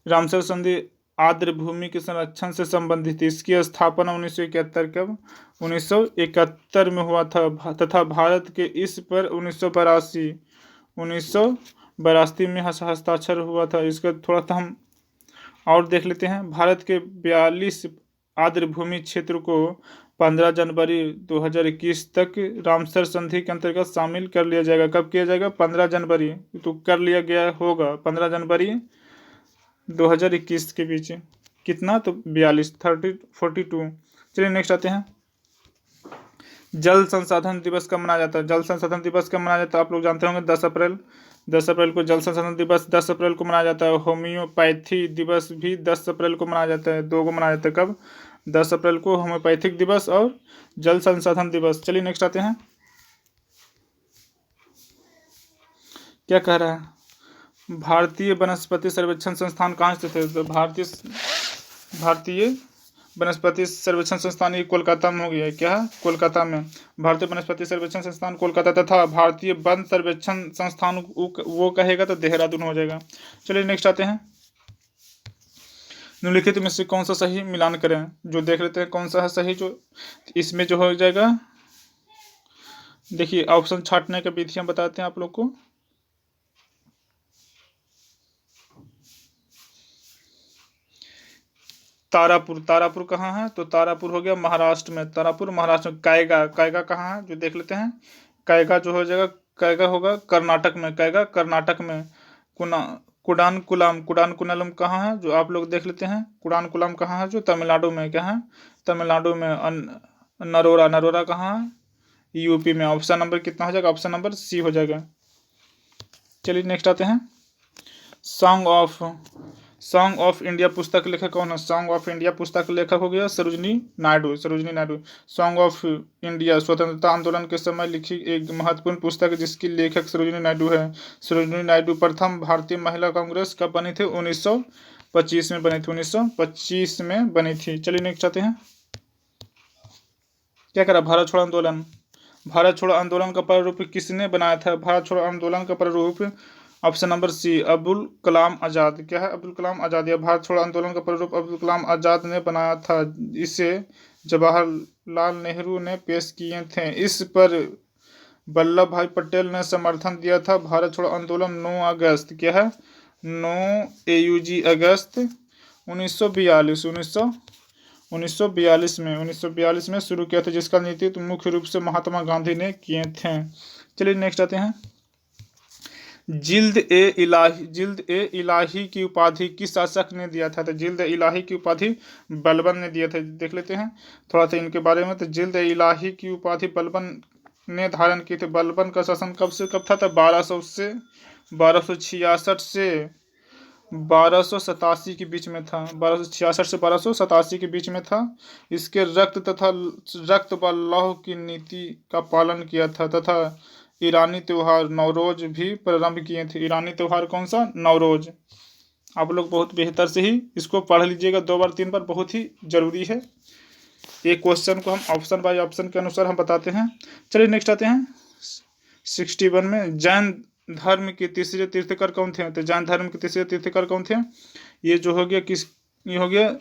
रामसर संधि आर्द्र भूमि के संरक्षण से संबंधित थी। इसकी स्थापना 1971 कब? 1971 में हुआ था तथा भारत के इस पर 1982 में हस्ताक्षर हुआ था। इसका थोड़ा सा हम और देख लेते हैं। भारत के 42 आर्द्र भूमि क्षेत्र को 15 जनवरी 2021 तक रामसर संधि के अंतर्गत शामिल कर लिया जाएगा। कब किया जाएगा? 15 जनवरी। तो कर लिया गया होगा 15 जनवरी 2021 के बीच। कितना? तो 42। चलिए नेक्स्ट आते हैं। जल संसाधन दिवस कब मनाया जाता है? जल संसाधन दिवस कब मनाया जाता है? आप लोग जानते होंगे 10 अप्रैल को जल संसाधन दिवस 10 अप्रैल को मनाया जाता है। होम्योपैथी दिवस भी 10 अप्रैल को मनाया जाता है। 2 को मनाया जाता है। कब? 10 अप्रैल को होम्योपैथिक दिवस और जल संसाधन दिवस। चलिए नेक्स्ट आते हैं। क्या कह रहा है? भारतीय वनस्पति सर्वेक्षण संस्थान कहाँ स्थित है? तो भारतीय वनस्पति सर्वेक्षण संस्थान ये कोलकाता में हो गया है। क्या है? कोलकाता में। भारतीय वनस्पति सर्वेक्षण संस्थान कोलकाता तथा भारतीय वन सर्वेक्षण संस्थान वो कहेगा तो देहरादून हो जाएगा। चलिए नेक्स्ट आते हैं। निम्नलिखित में से कौन सा सही मिलान करें? जो देख लेते हैं कौन सा है सही। जो इसमें जो हो जाएगा, देखिए ऑप्शन छांटने का विधि हम बताते हैं आप लोग को। तारापुर कहाँ है? तो तारापुर हो गया महाराष्ट्र में। महाराष्ट्र में। कायगा कहाँ है? जो देख लेते हैं। कायगा जो हो जाएगा, कायगा होगा कर्नाटक में। कायगा कर्नाटक में। कुडानकुलम, कुडानकुलम कहाँ है जो आप लोग देख लेते हैं। कुडानकुलम कहाँ है जो तमिलनाडु में, क्या है, तमिलनाडु में। नरोरा, नरोरा कहाँ है, यूपी में। ऑप्शन नंबर कितना हो जाएगा, ऑप्शन नंबर सी हो जाएगा। चलिए नेक्स्ट आते हैं। सॉन्ग ऑफ इंडिया पुस्तक लेखक कौन है। सॉन्ग ऑफ इंडिया पुस्तक लेखक हो गया Sarojini Naidu, Sarojini Naidu. Song of India स्वतंत्रता आंदोलन के समय लिखी एक महत्वपूर्ण पुस्तक है जिसकी लेखक सरोजनी नायडू है। सरोजनी नायडू प्रथम भारतीय महिला कांग्रेस कब बनी थी, 1925 में बनी थी, 1925 में बनी थी। चलिए नेक्स्ट आते हैं। क्या करा, भारत छोड़ो आंदोलन। भारत छोड़ो आंदोलन का प्रारूप किसने बनाया था। भारत छोड़ो आंदोलन का प्रारूप option number C, Abdul Kalam Azad. क्या है, अब्दुल कलाम आज़ाद। या भारत छोड़ो आंदोलन का प्रारूप अब्दुल कलाम आज़ाद ने बनाया था। इसे जवाहरलाल नेहरू ने पेश किए थे। इस पर वल्लभ भाई पटेल ने समर्थन दिया था। भारत छोड़ो आंदोलन 9 अगस्त, क्या है, 9 AUG अगस्त 1942 1942 में शुरू किया था, जिसका नेतृत्व मुख्य रूप से महात्मा गांधी ने किए थे। चलिए नेक्स्ट आते हैं। जिल्द ए इलाही की उपाधि किस शासक ने दिया था। तो जिल्द ए इलाही की उपाधि बलबन ने दिया था। देख लेते हैं थोड़ा सा इनके बारे में। तो जिल्द ए इलाही की उपाधि बलबन ने धारण की थी। बलबन का शासन कब से कब था, तो 1266 से 1287 के बीच में था। 1266 से 1287 के बीच में था। इसके रक्त व लौह की नीति का पालन किया था तथा ईरानी त्यौहार नवरोज भी प्रारंभ किए थे। ईरानी त्यौहार कौन सा, नवरोज। आप लोग बहुत बेहतर से ही इसको पढ़ लीजिएगा, 2 बार 3 बार, बहुत ही जरूरी है। एक क्वेश्चन को हम ऑप्शन बाय ऑप्शन के अनुसार हम बताते हैं। चलिए नेक्स्ट आते हैं 61 में। जैन धर्म के तीसरे तीर्थकर कौन थे। तो जैन धर्म के तीसरे तीर्थकर कौन थे, ये जो हो गया ये हो गया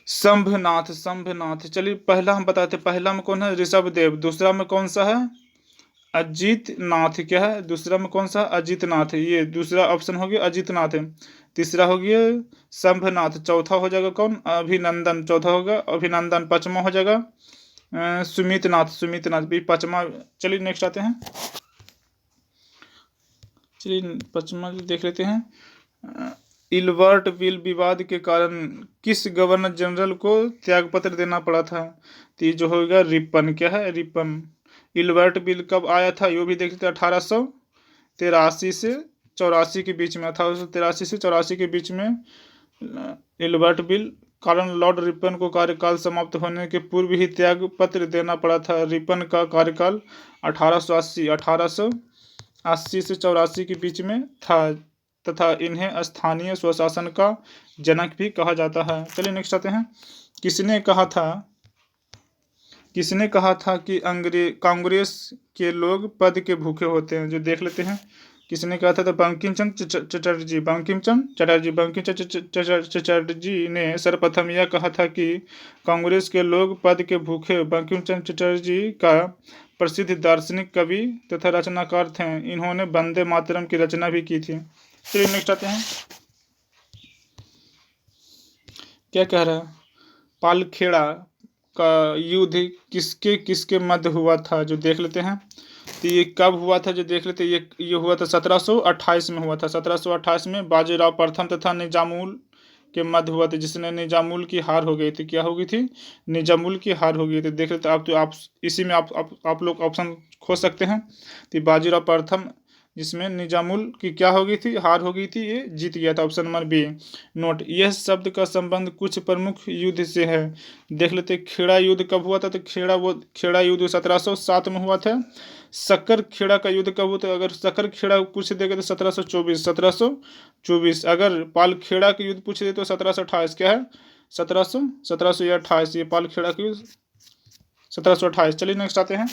शंभनाथ। चलिए पहला हम बताते, पहला में कौन है, ऋषभ देव। दूसरा में कौन सा है, अजीत नाथ। क्या है, दूसरा में कौन सा, अजीत नाथ। ये दूसरा ऑप्शन हो गया अजीत नाथ। तीसरा हो गया शंभनाथ। चौथा हो जाएगा कौन, अभिनंदन। चौथा होगा अभिनंदन। पांचवा हो जाएगा सुमित नाथ भी पांचवा। चलिए नेक्स्ट आते हैं। चलिए पांचवा देख लेते हैं। इल्बर्ट बिल विवाद के कारण किस गवर्नर जनरल को त्यागपत्र देना पड़ा था। तो ये जो होगा रिपन। क्या है, रिपन। इल्बर्ट बिल कब आया था, ये भी देख लेते हैं। 1883 से 84 के बीच में, 1883 से 84 के बीच में इल्बर्ट बिल कारण लॉर्ड रिपन को कार्यकाल समाप्त होने के पूर्व ही त्याग पत्र देना पड़ा था। रिपन का कार्यकाल 1880 से 84 के बीच में था तथा इन्हें स्थानीय स्वशासन का जनक भी कहा जाता है। चलिए नेक्स्ट आते हैं। किसने कहा था कि कांग्रेस के लोग पद के भूखे होते हैं, जो देख लेते हैं। किसने कहा था, तो बंकिम चंद्र चटर्जी ने सर्वप्रथम यह कहा था कि कांग्रेस के लोग पद के भूखे। बंकिम चंद्र चटर्जी का प्रसिद्ध दार्शनिक, कवि तथा रचनाकार थे। इन्होंने वंदे मातरम की रचना भी की थी। चलिए नेक्स्ट आते हैं। क्या कह रहा है, पालखेड़ा का युद्ध किसके मध्य हुआ था, जो देख लेते हैं। तो ये कब हुआ था, जो देख लेते हैं। ये हुआ था 1728 में हुआ था। 1728 में बाजीराव प्रथम तथा निजामुल के मध्य हुआ था, जिसने निजामुल की हार हो गई थी। क्या हो गई थी, निजामुल की हार हो गई थी। देख लेते आप, तो आप इसी में आप लोग ऑप्शन खोज सकते हैं। तो बाजीराव प्रथम, जिसमें निजामुल की क्या हो गई थी, हार हो गई थी, ये जीत गया था। Option number B. नोट, यह शब्द का संबंध कुछ प्रमुख युद्ध से है। देख लेते, खेड़ा युद्ध कब हुआ था। तो खेड़ा युद्ध 1707 में हुआ था। सक्कर खेड़ा का युद्ध कब हुआ था, अगर सक्कर खेड़ा पूछ देगा तो 1724। अगर पाल खेड़ा का युद्ध पूछ दे तो 1728। क्या है, 1728। ये पाल खेड़ा का युद्ध 1728। चलिए नेक्स्ट आते हैं।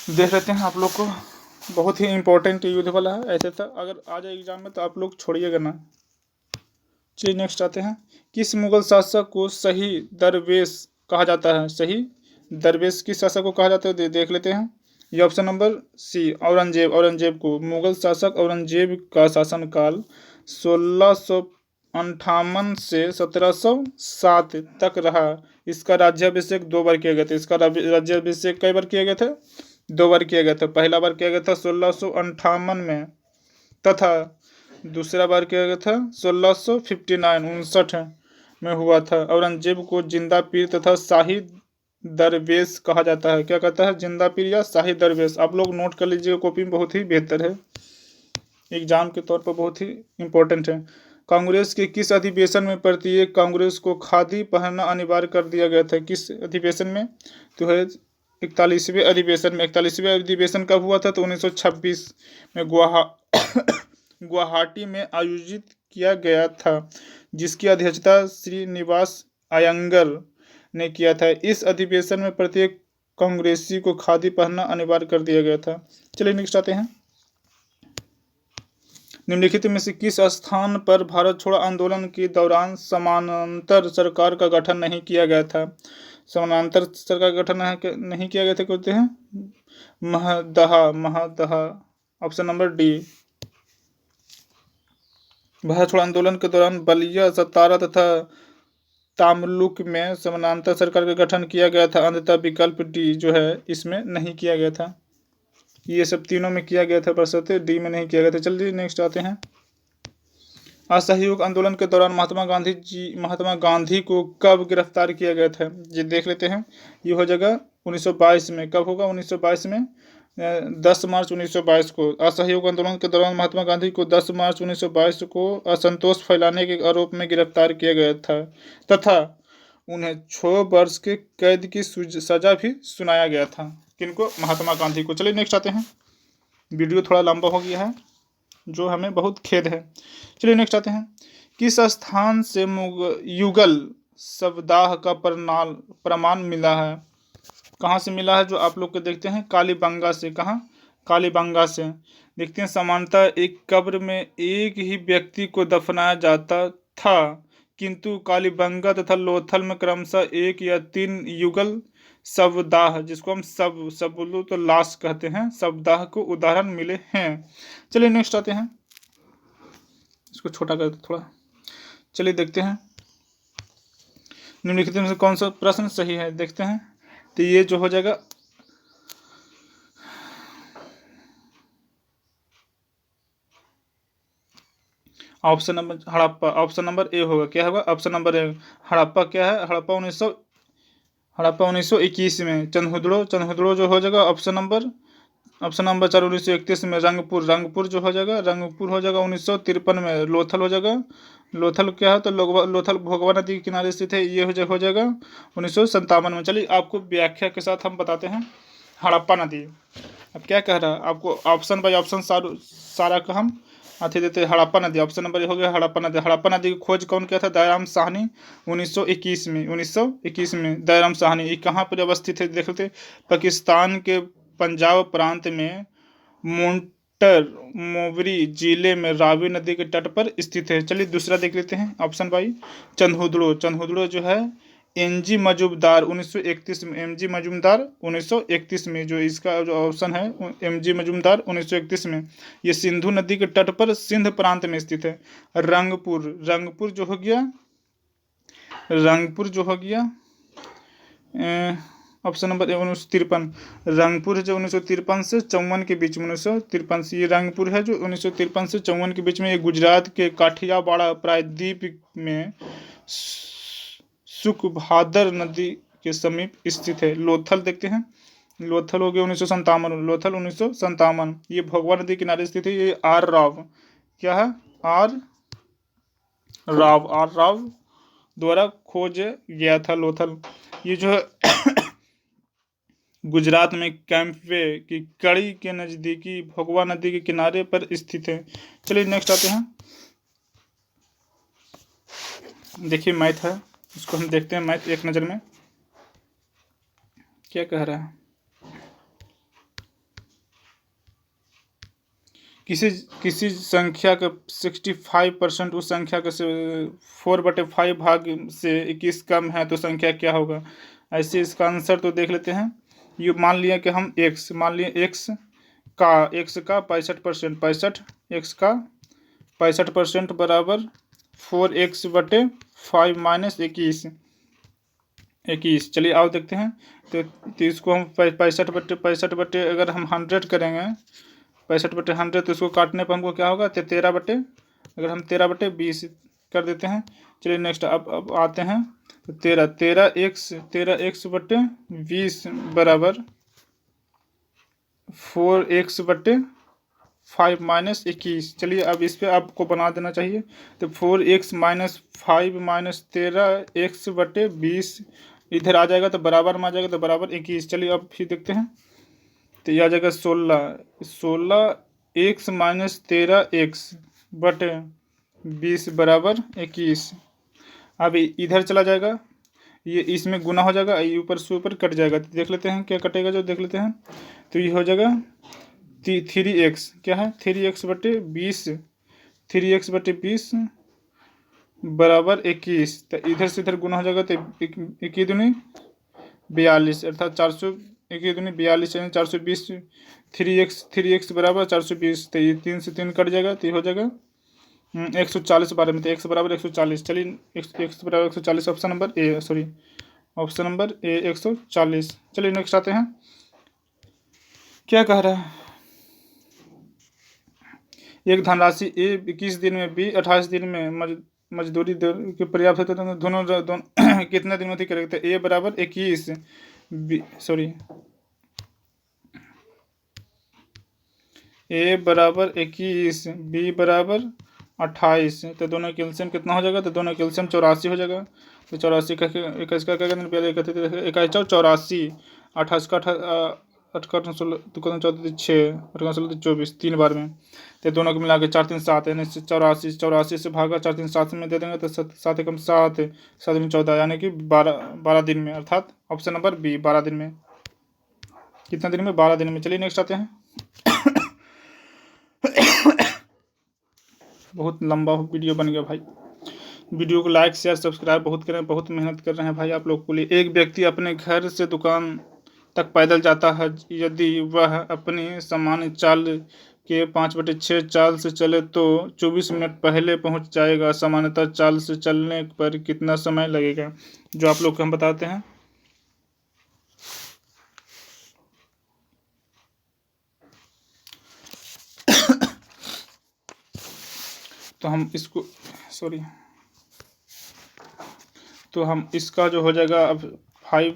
देख लेते हैं, आप लोग को बहुत ही इंपॉर्टेंट युद्ध वाला है। ऐसे था अगर आ जाए एग्जाम में तो आप लोग छोड़िएगा ना। चलिए नेक्स्ट आते हैं। किस मुगल शासक को सही दरवेश कहा जाता है। सही दरवेश किस शासक को कहा जाता है, देख लेते हैं। ये ऑप्शन नंबर सी, औरंगजेब को। मुगल शासक औरंगजेब का शासनकाल 1658 से 1707 तक रहा। इसका राज्याभिषेक 2 बार किया गया था। इसका राज्याभिषेक कई बार किया गया था, 2 बार किया गया था। पहला बार किया गया था 1658 में, तथा दूसरा बार किया गया था 1659 में हुआ था। औरंगजेब को जिंदा पीर तथा शाही दरवेश कहा जाता है। क्या कहता है? जिंदा पीर या शाही दरवेश। आप लोग नोट कर लीजिएगा, कॉपी में बहुत ही बेहतर है, एग्जाम के तौर पर बहुत ही इंपॉर्टेंट है। कांग्रेस के किस अधिवेशन में प्रत्येक कांग्रेस को खादी पहनना अनिवार्य कर दिया गया था? किस अधिवेशन में? तो है 41वें अधिवेशन में। 41वें अधिवेशन कब हुआ था? तो 1926 में गुवाहाटी में आयोजित किया गया था, जिसकी अध्यक्षता श्रीनिवास अयंगर ने किया था। इस अधिवेशन में प्रत्येक कांग्रेसी को खादी पहनना अनिवार्य कर दिया गया था। चलिए नेक्स्ट आते हैं। निम्नलिखित में से किस स्थान पर भारत छोड़ो आंदोलन के दौरान समानांतर सरकार का गठन नहीं किया गया था? समानांतर सरकार का गठन नहीं किया गया था, कहते हैं महदहा। Option number D. Bharat Chhodo Andolan के दौरान बलिया, सतारा तथा तामलुक में समानांतर सरकार का गठन किया गया था। अंततः विकल्प डी जो है इसमें नहीं किया गया था। ये सब तीनों में किया गया था, बशर्ते डी में नहीं किया गया था। चलिए नेक्स्ट आते हैं। असहयोग आंदोलन के दौरान महात्मा गांधी को कब गिरफ्तार किया गया था? ये देख लेते हैं। ये हो जाएगा 1922 में। कब होगा? 1922 में 10 मार्च 1922 को। असहयोग आंदोलन के दौरान महात्मा गांधी को 10 मार्च 1922 को असंतोष फैलाने के आरोप में गिरफ्तार किया गया था, तथा उन्हें 6 वर्ष के कैद की सजा भी सुनाया गया था। किनको? महात्मा गांधी को। चलिए नेक्स्ट आते हैं। वीडियो थोड़ा लंबा हो गया है, जो हमें बहुत खेद है। चलिए नेक्स्ट आते हैं। किस स्थान से युगल शब्दाह का प्रमाण मिला है? कहाँ से मिला है? जो आप लोग को देखते हैं कालीबंगा से। कहाँ? कालीबंगा से। देखते हैं सामान्यतः एक कब्र में एक ही व्यक्ति को दफनाया जाता था, किंतु कालीबंगा तथा लोथल में क्रमशः 1 या 3 युगल शवदाह, जिसको हम सब बोलो तो लाश कहते हैं, शवदाह को उदाहरण मिले हैं। चलिए नेक्स्ट आते हैं। इसको छोटा कर थोड़ा। चलिए देखते हैं निम्नलिखित में से कौन सा प्रश्न सही है, देखते हैं। तो ये जो हो जाएगा option number Harappa. Option number A होगा। क्या होगा? Option number A Harappa. क्या है? हड़प्पा 1921 में। चन्हुदड़ो जो हो जाएगा ऑप्शन नंबर 4 1931 में। रंगपुर जो हो जाएगा, रंगपुर हो जाएगा 1953 में। लोथल हो जाएगा, लोथल क्या है? तो लोथल भोगवा नदी के किनारे स्थित है। ये हो जाएगा 1957 में। चलिए आपको व्याख्या के साथ हम बताते हैं। हड़प्पा नदी अब क्या कह रहा है आपको? ऑप्शन बाय ऑप्शन सारा का हम अथी देते हैं। हड़प्पा नदी ऑप्शन नंबर हो गया हड़प्पा नदी। हड़प्पा नदी की खोज कौन किया था? दयाराम साहनी 1921 में। 1921 में दयाराम साहनी। ये कहाँ पर अवस्थित है? देख लेते। पाकिस्तान के पंजाब प्रांत में मोंटरमोवरी जिले में रावी नदी के तट पर स्थित है। चलिए दूसरा देख लेते हैं। ऑप्शन बाई चन्हुदड़ो जो है एनजी मजूमदार 1931 में। एमजी मजूमदार 1931 में, जो इसका जो ऑप्शन है एमजी मजूमदार 1931 में। ये सिंधु नदी के तट पर सिंध प्रांत में स्थित है। रंगपुर जो हो गया ऑप्शन नंबर 1953। रंगपुर है जो 1953 से 54 के बीच में। 1953 से ये रंगपुर है जो 1953 से 54 के बीच में। ये गुजरात के काठियावाड़ प्रायद्वीप में सुखभादर नदी के समीप स्थित है। लोथल देखते हैं। लोथल हो गया 1957। ये भोगवा नदी किनारे स्थित है। ये आर राव क्या है? आर राव द्वारा खोज गया था लोथल। ये जो है गुजरात में कैंपवे की कड़ी के नज़दीकी भोगवा नदी के किनारे पर स्थित है। चलिए नेक्स्ट आते हैं। देखिए मैथ है, इसको हम देखते हैं। मैथ एक नज़र में क्या कह रहा है। किसी संख्या का 65% उस संख्या का 4/5 भाग से 21 कम है तो संख्या क्या होगा? ऐसे इसका आंसर तो देख लेते हैं। ये मान लिया कि हम x का 65% x का 65% बराबर 4x/5 - 21। 21। चलिए आओ देखते हैं। तो इसको हम 65/65 अगर हम 100 करेंगे, 65/100, तो इसको काटने पर हमको क्या होगा, 13 अगर हम 13/20 कर देते हैं। चलिए नेक्स्ट अब आते हैं। तो 13x/20 बराबर 4x/5 - 21। चलिए अब इस पर आपको बना देना चाहिए। तो 4x - 5 - 13x/20 इधर आ जाएगा, तो बराबर में आ जाएगा, तो बराबर 21। चलिए अब फिर देखते हैं। तो यह आ जाएगा 16x - 13x/20 बराबर 21। अब इधर चला जाएगा, ये इसमें गुना हो जाएगा, ये ऊपर से ऊपर कट जाएगा। तो देख लेते हैं क्या कटेगा, जो देख लेते हैं। तो ये हो जाएगा 3x, क्या है, 3x/20, 3x/20 बराबर 21। तो इधर से इधर गुना हो जाएगा, तो 21 दूनी 42, अर्थात 400, 21 दूनी 42 यानी 420। 3x बराबर 420, तो ये 3 से 3 कट जाएगा, तो ये हो जाएगा 140 बारे में। तो x बराबर 140। चलिए x बराबर 140, option number A, sorry option number A 140। चलिए नेक्स्ट आते हैं। क्या कह रहा है, एक धनराशि ए 21 दिन में, बी 28 दिन में मजदूरी के पर्याप्त है, तो दोनों कितने दिन में थी करेक्ट। ए बराबर 21, बी सॉरी ए बराबर 21, बी बराबर 28। तो दोनों कैल्शियम कितना हो जाएगा, तो दोनों कैल्शियम 84 हो जाएगा। तो 84 का 21 का क्या कहते हैं, 84, 28 का 8 16 2 14 6 8 16 24, 3 बार में। तो दोनों को मिला के 4 3 7 यानी 84 से भागा 4 3 7 में दे देंगे, तो 7 एकम 7, 7 में 14 यानी कि 12 दिन में, अर्थात ऑप्शन नंबर बी 12 दिन में। कितने दिन में, 12 दिन में। चलिए नेक्स्ट आते हैं। बहुत लंबा वीडियो बन गया भाई। वीडियो को लाइक शेयर सब्सक्राइब बहुत करें, बहुत मेहनत कर रहे हैं भाई आप लोग के लिए। एक व्यक्ति अपने घर से दुकान तक पैदल जाता है, यदि वह अपनी सामान्य चाल के 5/6 चाल से चले तो 24 मिनट पहले पहुंच जाएगा। सामान्यतः चाल से चलने पर कितना समय लगेगा, जो आप लोग को हम बताते हैं। तो हम इसको तो हम इसका जो हो जाएगा, अब 5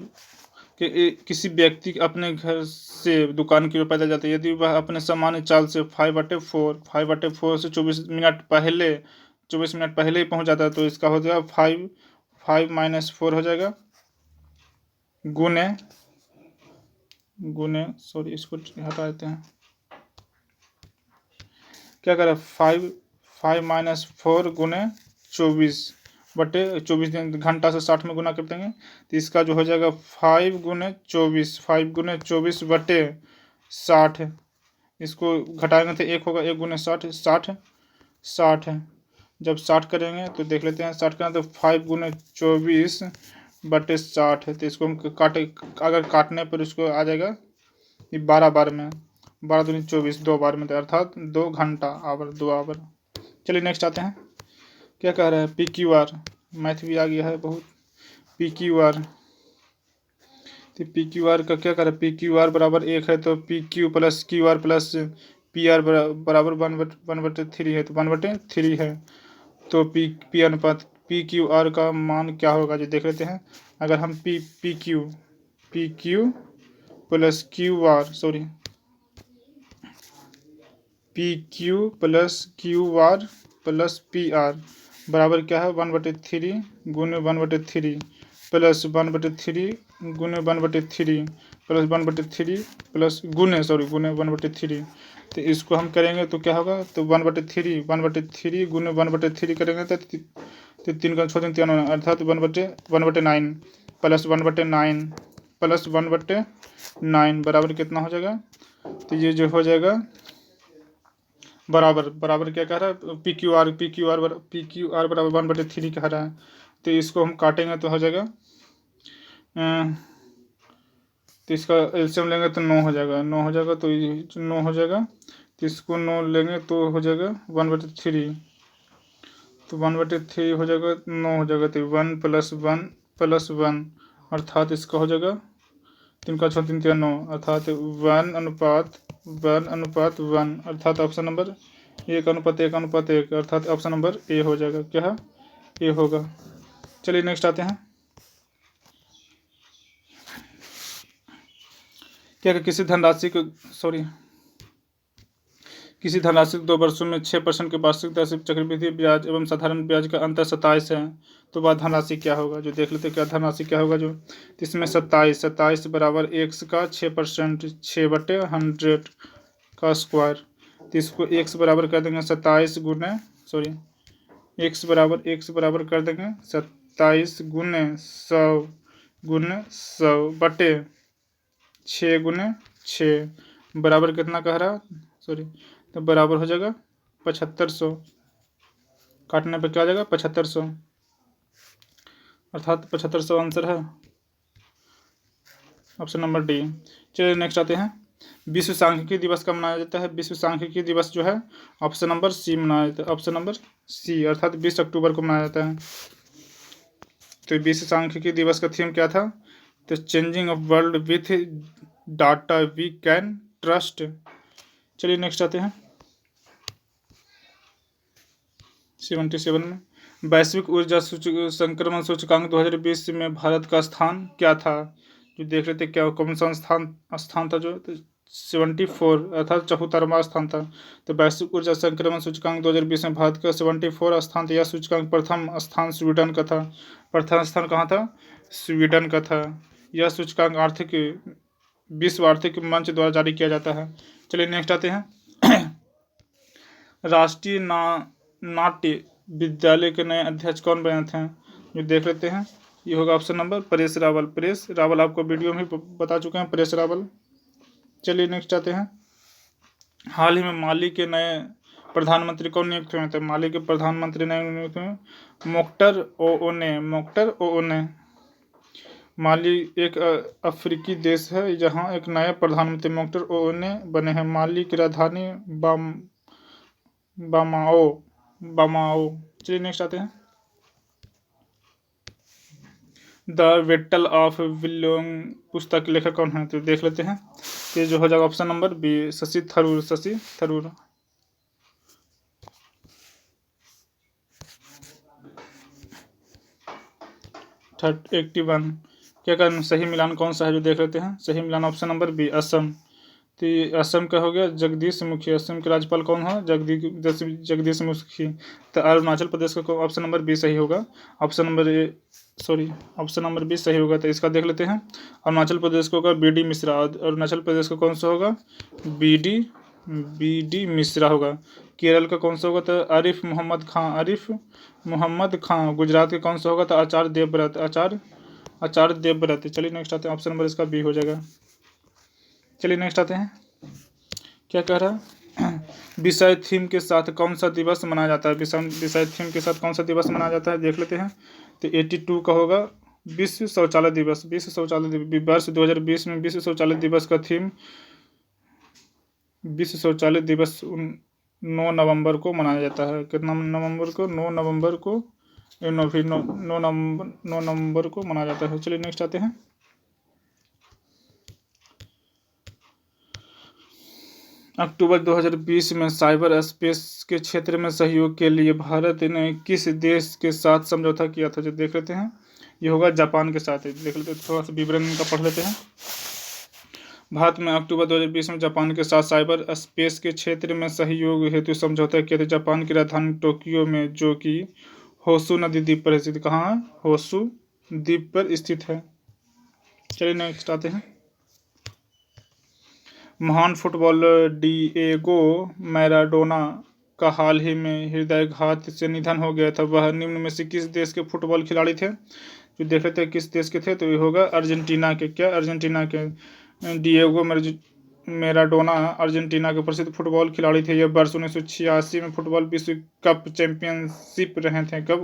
कि किसी व्यक्ति अपने घर से दुकान की ओर पैदल जाता है, यदि वह अपने सामान्य चाल से 5/4 से 24 मिनट पहले ही पहुंच जाता है, तो इसका हो जाएगा 5 - 4 हो जाएगा, गुने सॉरी इसको हटा देते हैं। क्या करें, 5 - 4 गुने 24 दिन, घंटा से 60 में गुना कर देंगे, तो इसका जो हो जाएगा 5 गुने 24 बटे 60। इसको घटाएंगे तो 1 होगा, 1 गुने 60 जब 60 करेंगे तो देख लेते हैं, 60 करें तो 5 गुने 24 बटे 60 है। तो इसको हम अगर काटने पर इसको आ जाएगा ये 12 बार में, 12 दूनी 24, 2 बार में, अर्थात 2 घंटा आवर, 2 आवर। चलिए नेक्स्ट आते हैं। क्या कह रहा है, PQR, मैथ भी आ गया है बहुत। PQR, तो PQR का क्या कर रहा है, PQR बराबर 1 है, तो PQ plus QR plus PR बराबर 1/3 है, तो 1/3 है। तो P अनुपात PQR का मान क्या होगा, जो देख लेते हैं। अगर हम PQ plus QR PQ plus QR plus PR बराबर क्या है, 1/3 गुने 1/3 प्लस 1/3 गुने 1/3 प्लस 1/3 प्लस गुने 1/3। तो इसको हम करेंगे तो क्या होगा, तो 1/3 गुने 1/3 करेंगे तो 3 का 6 3 अर्थात 1/9 प्लस 1/9 प्लस 1/9 बराबर कितना हो जाएगा। तो ये जो हो जाएगा बराबर क्या कह रहा है, PQR बराबर 1/3 कह रहा है। तो इसको हम काटेंगे तो हो जाएगा, तो इसका एलसीएम लेंगे तो 9 हो जाएगा, 9 हो जाएगा, तो 9 हो जाएगा। तो इसको 9 लेंगे तो हो जाएगा 1/3, तो 1/3 हो जाएगा, 9 हो जाएगा, तो 1 + 1 + 1 अर्थात इसका हो जाएगा 3 का 6 3 3 9 अर्थात 1:1:1 अर्थात ऑप्शन नंबर 1:1:1 अर्थात ऑप्शन नंबर ए हो जाएगा। क्या है? ए होगा। चलिए नेक्स्ट आते हैं। क्या किसी धनराशि को किसी धनराशि को 2 वर्षों में 6% की वार्षिक दर से चक्रवृद्धि ब्याज एवं साधारण ब्याज का अंतर 27 है, तो वह धनराशि क्या होगा? जो देख लेते हैं क्या धनराशि क्या होगा। जो इसमें 27 बराबर x का 6%, 6/100 का स्क्वायर, तो इसको x बराबर कर देंगे 27 गुने x बराबर कर देंगे 27 गुने 100 बटे 6 गुने 6 बराबर कितना कह रहा तो बराबर हो जाएगा 7500। काटने पर क्या आ जाएगा 7500 अर्थात 7500 आंसर है ऑप्शन नंबर डी। चलिए नेक्स्ट आते हैं। विश्व सांख्यिकी दिवस कब मनाया जाता है? विश्व सांख्यिकी दिवस जो है ऑप्शन नंबर सी मनाया जाता है। ऑप्शन नंबर सी अर्थात 20 अक्टूबर को मनाया जाता है। तो विश्व सांख्यिकी दिवस का थीम क्या था? तो changing of world with data we can trust. चलिए नेक्स्ट आते हैं 77 में। वैश्विक ऊर्जा संक्रमण सूचकांक 2020 में भारत का स्थान क्या था? जो देख रहे थे क्या कौन सा स्थान था? जो 74 अर्थात 74वां स्थान था। तो वैश्विक ऊर्जा संक्रमण सूचकांक 2020 में भारत का 74 स्थान था। यह सूचकांक प्रथम स्थान स्वीडन का था। प्रथम स्थान कहाँ था? स्वीडन का था। यह सूचकांक विश्व आर्थिक मंच द्वारा जारी किया जाता है। चलिए नेक्स्ट आते हैं। राष्ट्रीय नाट्य विद्यालय के नए अध्यक्ष कौन बने थे? जो देख लेते हैं। ये होगा ऑप्शन नंबर परेश रावल। परेश रावल आपको वीडियो में बता चुके हैं, परेश रावल। चलिए नेक्स्ट आते हैं। हाल ही में माली के नए प्रधानमंत्री कौन नियुक्त हुए थे? माली के प्रधानमंत्री नए नियुक्त हुए मोख्तर ओओने। माली एक अफ्रीकी देश है जहां एक नए प्रधानमंत्री मोख्तर ओओने बने हैं। माली की राजधानी बामाओ। चलिए नेक्स्ट आते हैं। द बैटल ऑफ विलोंग पुस्तक के लेखक कौन है? तो देख लेते हैं। ये जो हो जाएगा option number B Shashi Tharoor. 81 क्या का सही मिलान कौन सा है? जो देख लेते हैं। सही मिलान ऑप्शन नंबर बी असम। तो असम का हो गया जगदीश मुखी। असम के राज्यपाल कौन है? जगदीश मुखी। तो अरुणाचल प्रदेश का ऑप्शन नंबर बी सही होगा। ऑप्शन नंबर बी सही होगा। तो इसका देख लेते हैं। अरुणाचल प्रदेश को होगा बी डी मिश्रा। अरुणाचल प्रदेश का कौन सा होगा? बी डी मिश्रा होगा। केरल का कौन सा होगा? तो आरिफ मोहम्मद खां। गुजरात के कौन सा होगा? तो आचार्य देवव्रत। चलिए नेक्स्ट आते हैं। ऑप्शन नंबर इसका बी हो जाएगा। चलिए नेक्स्ट आते हैं। क्या कह रहा है? विषय थीम के साथ कौन सा दिवस मनाया जाता है? विषय थीम के साथ कौन सा दिवस मनाया जाता है? देख लेते हैं। तो 82 का होगा विश्व शौचालय दिवस। वर्ष 2020 में विश्व शौचालय दिवस का थीम विश्व शौचालय दिवस 9 नवंबर को मनाया जाता है। कितना नवंबर को? 9 नवंबर को मनाया जाता है। चलिए नेक्स्ट आते हैं। अक्टूबर 2020 में साइबर स्पेस के क्षेत्र में सहयोग के लिए भारत ने किस देश के साथ समझौता किया था? जो देख लेते हैं। ये होगा जापान के साथ। देख लेते हैं, थोड़ा सा विवरण इनका पढ़ लेते हैं। भारत में अक्टूबर 2020 में जापान के साथ साइबर स्पेस के क्षेत्र में सहयोग हेतु समझौता किया था। जापान की राजधानी टोक्यो में, जो कि होसु नदी द्वीप पर स्थित। कहाँ? होसु द्वीप पर स्थित है। चलिए नेक्स्ट आते हैं। महान फुटबॉलर डिएगो मैराडोना का हाल ही में हृदयाघात से निधन हो गया था। वह निम्न में से किस देश के फुटबॉल खिलाड़ी थे? जो देख लेते हैं किस देश के थे। तो ये होगा अर्जेंटीना के। क्या? अर्जेंटीना के। डिएगो मैराडोना अर्जेंटीना के प्रसिद्ध फुटबॉल खिलाड़ी थे। यह वर्ष 1986 में फुटबॉल विश्व कप चैंपियनशिप रहे थे। कब?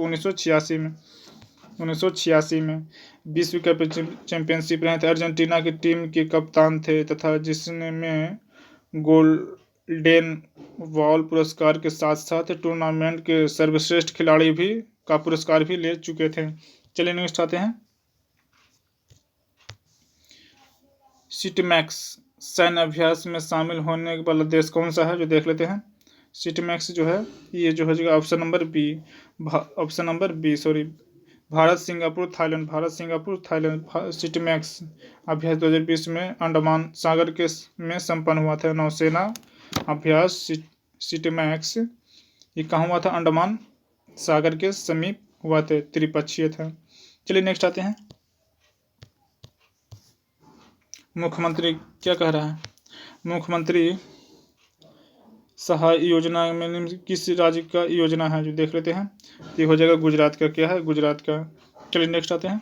1986 में विश्व कप चैंपियनशिप रहे थे। अर्जेंटीना की टीम के कप्तान थे तथा जिसने में गोल्डन बॉल पुरस्कार के साथ साथ टूर्नामेंट के सर्वश्रेष्ठ खिलाड़ी भी का पुरस्कार भी ले चुके थे। चलिए नेक्स्ट आते हैं। सिटीमैक्स सैन्य अभ्यास में शामिल होने वाला देश कौन सा है, जो देख लेते हैं। सिटीमैक्स जो है ये जो हो जाएगा option number B, option number B sorry, Bharat Singapore Thailand, Bharat Singapore Thailand. SITMEX अभ्यास 2020 में अंडमान सागर के में संपन्न हुआ था। नौसेना अभ्यास सिटीमैक्स ये कहाँ हुआ था, अंडमान सागर के समीप हुआ था, त्रिपक्षीय था। चलिए नेक्स्ट आते हैं। मुख्यमंत्री क्या कह रहा है, मुख्यमंत्री सहाय योजना में निम्न किस राज्य का योजना है, जो देख लेते हैं। ये हो जाएगा गुजरात का, क्या है, गुजरात का। चलिए नेक्स्ट आते हैं।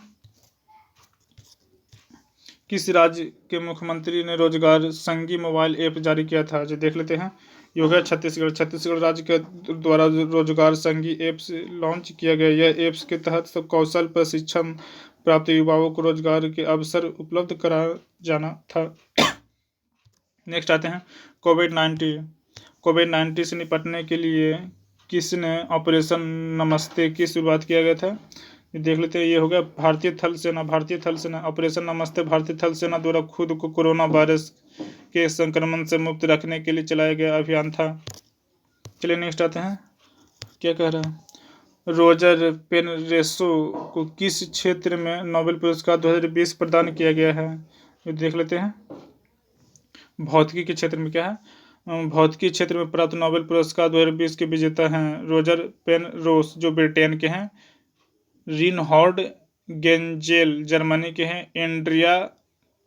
किस राज्य के मुख्यमंत्री ने रोजगार संगी मोबाइल ऐप जारी किया था, जो देख लेते हैं। ये हो गया छत्तीसगढ़, छत्तीसगढ़ राज्य के द्वारा रोजगार संगी ऐप्स लॉन्च किया गया। यह ऐप्स के तहत कौशल प्रशिक्षण प्राप्त युवाओं को रोजगार के अवसर उपलब्ध कराया जाना था। नेक्स्ट आते हैं। कोविड-19 से निपटने के लिए किसने ऑपरेशन नमस्ते की शुरुआत किया गया था, ये देख लेते हैं। ये हो गया भारतीय थल सेना, भारतीय थल सेना। ऑपरेशन नमस्ते भारतीय थल सेना द्वारा खुद को कोरोना वायरस के संक्रमण से मुक्त रखने के लिए चलाया गया अभियान था। चलिए नेक्स्ट आते हैं। क्या कह रहा है, रोजर पेनरेसो को किस क्षेत्र में नोबेल पुरस्कार 2020 प्रदान किया गया है, ये देख लेते हैं। भौतिकी के क्षेत्र में क्या है, भौतिकी क्षेत्र में प्राप्त नोबेल पुरस्कार 2020 के विजेता हैं रोजर पेनरोस जो ब्रिटेन के हैं, रिनहार्ड गेंजेल जर्मनी के हैं, एंड्रिया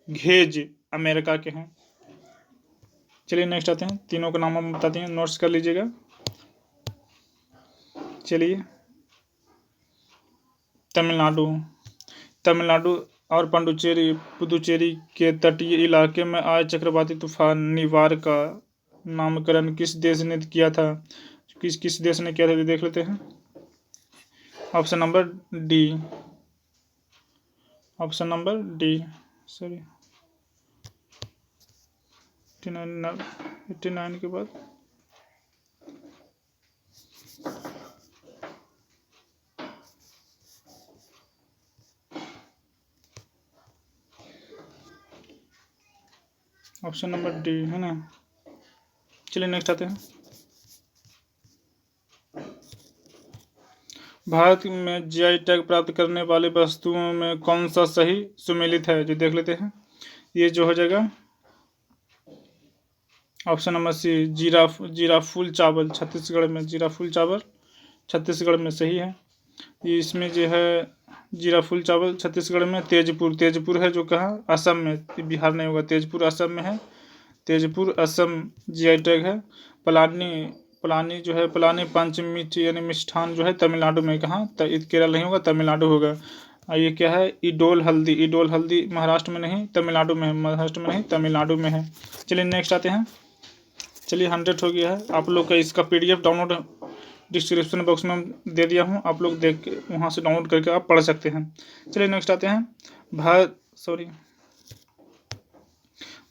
घेज अमेरिका के हैं। चलिए नेक्स्ट आते हैं। तीनों का नाम हम बताते हैं, नोट्स कर लीजिएगा। चलिए, तमिलनाडु, तमिलनाडु और पुदुचेरी के तटीय इलाके में आए चक्रवाती तूफान निवार का नामकरण किस देश ने किया था, किस देश ने किया था, देख लेते हैं। Option number D, option number D sorry 89 के बाद ऑप्शन नंबर डी है ना। चलिए नेक्स्ट आते हैं। भारत में जीआई टैग प्राप्त करने वाली वस्तुओं में कौन सा सही सुमेलित है, जो देख लेते हैं। ये जो हो जाएगा ऑप्शन नंबर सी, जीराफुल चावल। छत्तीसगढ़ में जीराफुल चावल छत्तीसगढ़ में सही है। ये इसमें जो है जीराफुल चावल छत्तीसगढ़ में। तेजपुर है जो कहाँ, असम में, बिहार नहीं होगा। तेजपुर असम में है, तेजपुर असम जीआई टैग है। पलानी जो है, पलानी पंचमीठ यानी मिष्ठान जो है तमिलनाडु में, कहाँ, केरल नहीं होगा, तमिलनाडु होगा। ये क्या है, इडोल हल्दी महाराष्ट्र में नहीं तमिलनाडु में है, महाराष्ट्र में नहीं तमिलनाडु में है। चलिए नेक्स्ट आते हैं। चलिए 100 हो गया है। आप लोग का इसका PDF डाउनलोड डिस्क्रिप्शन बॉक्स में दे दिया हूँ, आप लोग देख के वहाँ से डाउनलोड करके आप पढ़ सकते हैं। चलिए नेक्स्ट आते हैं।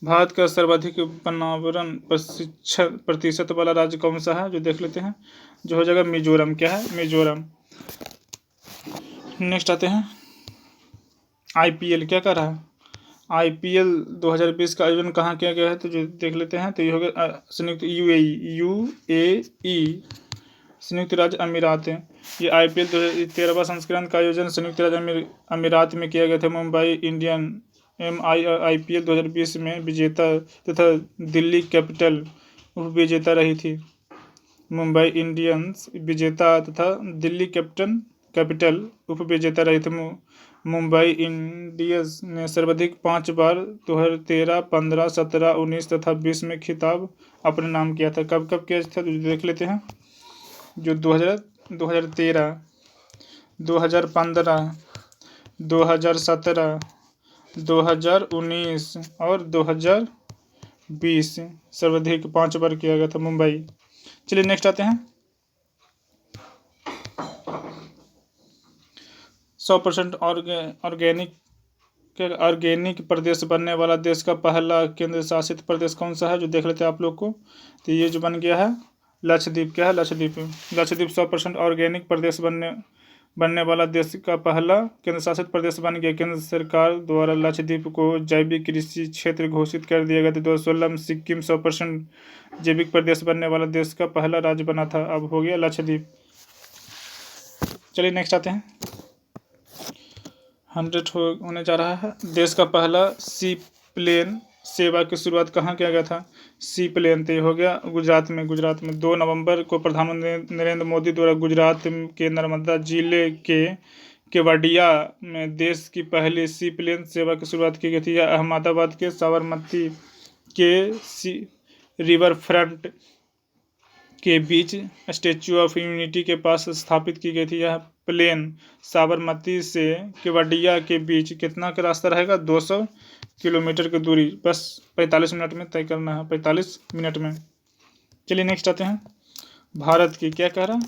भारत का सर्वाधिक वनावरण प्रतिशत वाला राज्य कौन सा है, जो देख लेते हैं। जो हो जाएगा मिजोरम, क्या है, मिजोरम। नेक्स्ट आते हैं। IPL क्या कर रहा है, IPL 2020 का आयोजन कहाँ किया गया है, तो जो देख लेते हैं। तो ये हो गया संयुक्त UAE संयुक्त राज्य अमीरात। ये IPL 13वां संस्करण का आयोजन संयुक्त राज्य अमीरात में किया गया था। मुंबई इंडियन IPL 2020 में विजेता तथा दिल्ली कैपिटल उपविजेता रही थी। मुंबई इंडियंस विजेता तथा दिल्ली कैपिटल उपविजेता रही थी। मुंबई इंडियंस ने सर्वाधिक 5 बार 2013, 15, 17, 19 तथा 20 में खिताब अपने नाम किया था। कब किया था, तो देख लेते हैं। जो 2013, 2015, 2017, 2019 और 2020 सर्वाधिक 5 बार किया गया था मुंबई। चलिए नेक्स्ट आते हैं। 100% ऑर्गेनिक प्रदेश बनने वाला देश का पहला केंद्र शासित प्रदेश कौन सा है, जो देख लेते हैं आप लोग को। तो ये जो बन गया है लक्षद्वीप, क्या है, लक्षद्वीप 100% ऑर्गेनिक प्रदेश बनने वाला देश का पहला केंद्र शासित प्रदेश बन गया। केंद्र सरकार द्वारा लक्षद्वीप को जैविक कृषि क्षेत्र घोषित कर दिया गया था। 2016 में सिक्किम 100% जैविक प्रदेश बनने वाला देश का पहला राज्य बना था। अब हो गया लक्षद्वीप। चलिए नेक्स्ट आते हैं। 100 होने जा रहा है। देश का पहला सी प्लेन सेवा की शुरुआत कहाँ किया गया था? सी प्लेन तो हो गया गुजरात में 2 नवंबर को प्रधानमंत्री नरेंद्र मोदी द्वारा गुजरात के नर्मदा जिले के केवडिया में देश की पहली सी प्लेन सेवा की शुरुआत की गई थी। यह अहमदाबाद के साबरमती के रिवर फ्रंट के बीच स्टैच्यू ऑफ यूनिटी के पास स्थापित की गई थी। यह प्लेन साबरमती से केवडिया के बीच कितना का रास्ता रहेगा? 200 किलोमीटर की दूरी बस 45 मिनट में तय करना है, 45 मिनट में। चलिए नेक्स्ट आते हैं। भारत की क्या कह रहा है?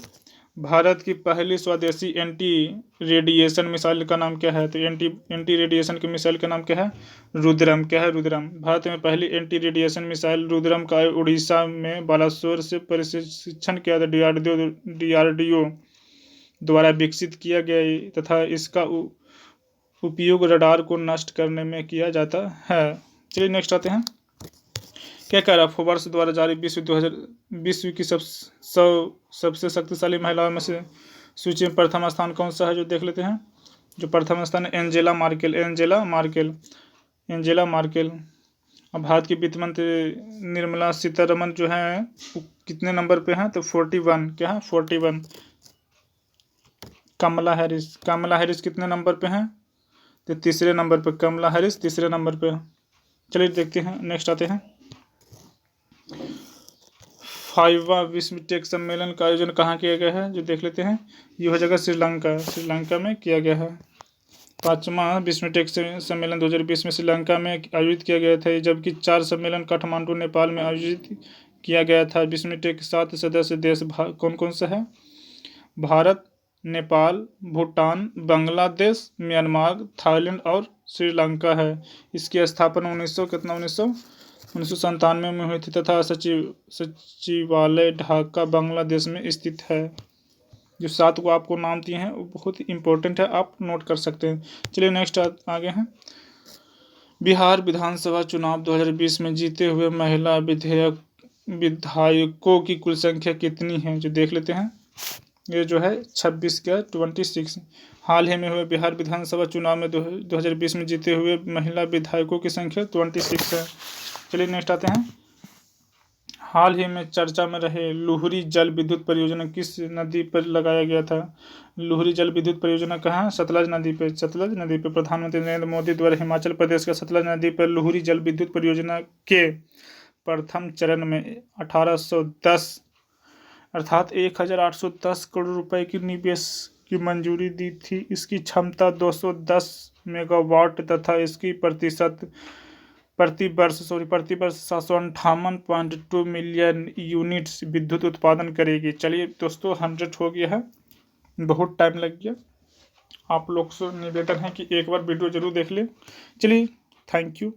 भारत की पहली स्वदेशी एंटी रेडिएशन मिसाइल का नाम क्या है? तो एंटी रेडिएशन की मिसाइल का नाम क्या है? रुद्रम। क्या है? रुद्रम। भारत में पहली एंटी रेडिएशन मिसाइल रुद्रम का उड़ीसा में बालासोर से प्रशिक्षण किया था। डीआरडीओ द्वारा विकसित किया गया तथा इसका उपयोग रडार को नष्ट करने में किया जाता है। चलिए नेक्स्ट आते हैं। क्या कह रहा है? फोर्ब्स द्वारा जारी विश्व की सबसे शक्तिशाली महिलाओं में से सूची में प्रथम स्थान कौन सा है? जो देख लेते हैं। जो प्रथम स्थान है एंजेला मार्केल। अब भारत की वित्त मंत्री निर्मला सीतारमन जो है कितने नंबर पे हैं? तो 41। क्या है? 41। कमला हैरिस कितने नंबर पे हैं? तो तीसरे नंबर पे। कमला हैरिस तीसरे नंबर पे। चलिए देखते हैं, नेक्स्ट आते हैं। 5वां विश्व टेक सम्मेलन का आयोजन कहाँ किया गया है? जो देख लेते हैं। यह जगह श्रीलंका में किया गया है। 5वां विश्व टेक सम्मेलन 2020 में श्रीलंका में आयोजित किया गया था, जबकि 4 सम्मेलन काठमांडू नेपाल में आयोजित किया गया था। विश्व टेक के 7 सदस्य देश कौन कौन सा है? भारत, नेपाल, भूटान, बांग्लादेश, म्यांमार, थाईलैंड और श्रीलंका है। इसकी स्थापना 1997 में हुई थी तथा सचिवालय ढाका बांग्लादेश में स्थित है। जो 7 को आपको नाम दिए हैं वो बहुत इंपॉर्टेंट है, आप नोट कर सकते हैं। चलिए नेक्स्ट आगे हैं। बिहार विधानसभा चुनाव 2020 में जीते हुए महिला विधायकों की कुल संख्या कितनी है? जो देख लेते हैं। ये जो है 26 हाल ही में हुए बिहार विधानसभा चुनाव में 2020 में जीते हुए महिला विधायकों की संख्या 26 है। चलिए नेक्स्ट आते हैं। हाल ही में चर्चा में रहे लुहरी जल विद्युत परियोजना किस नदी पर लगाया गया था? लुहरी जल विद्युत परियोजना कहाँ? सतलज नदी पे। प्रधानमंत्री नरेंद्र मोदी द्वारा हिमाचल प्रदेश के सतलज नदी पर लुहरी जल विद्युत परियोजना के प्रथम चरण में 1810 अर्थात 1810 करोड़ रुपए की निवेश की मंजूरी दी थी। इसकी क्षमता 210 मेगावाट तथा इसकी प्रति वर्ष 758.2 मिलियन यूनिट्स विद्युत उत्पादन करेगी। चलिए दोस्तों 100 हो गया है, बहुत टाइम लग गया। आप लोग से निवेदन है कि एक बार वीडियो जरूर देख लें। चलिए थैंक यू।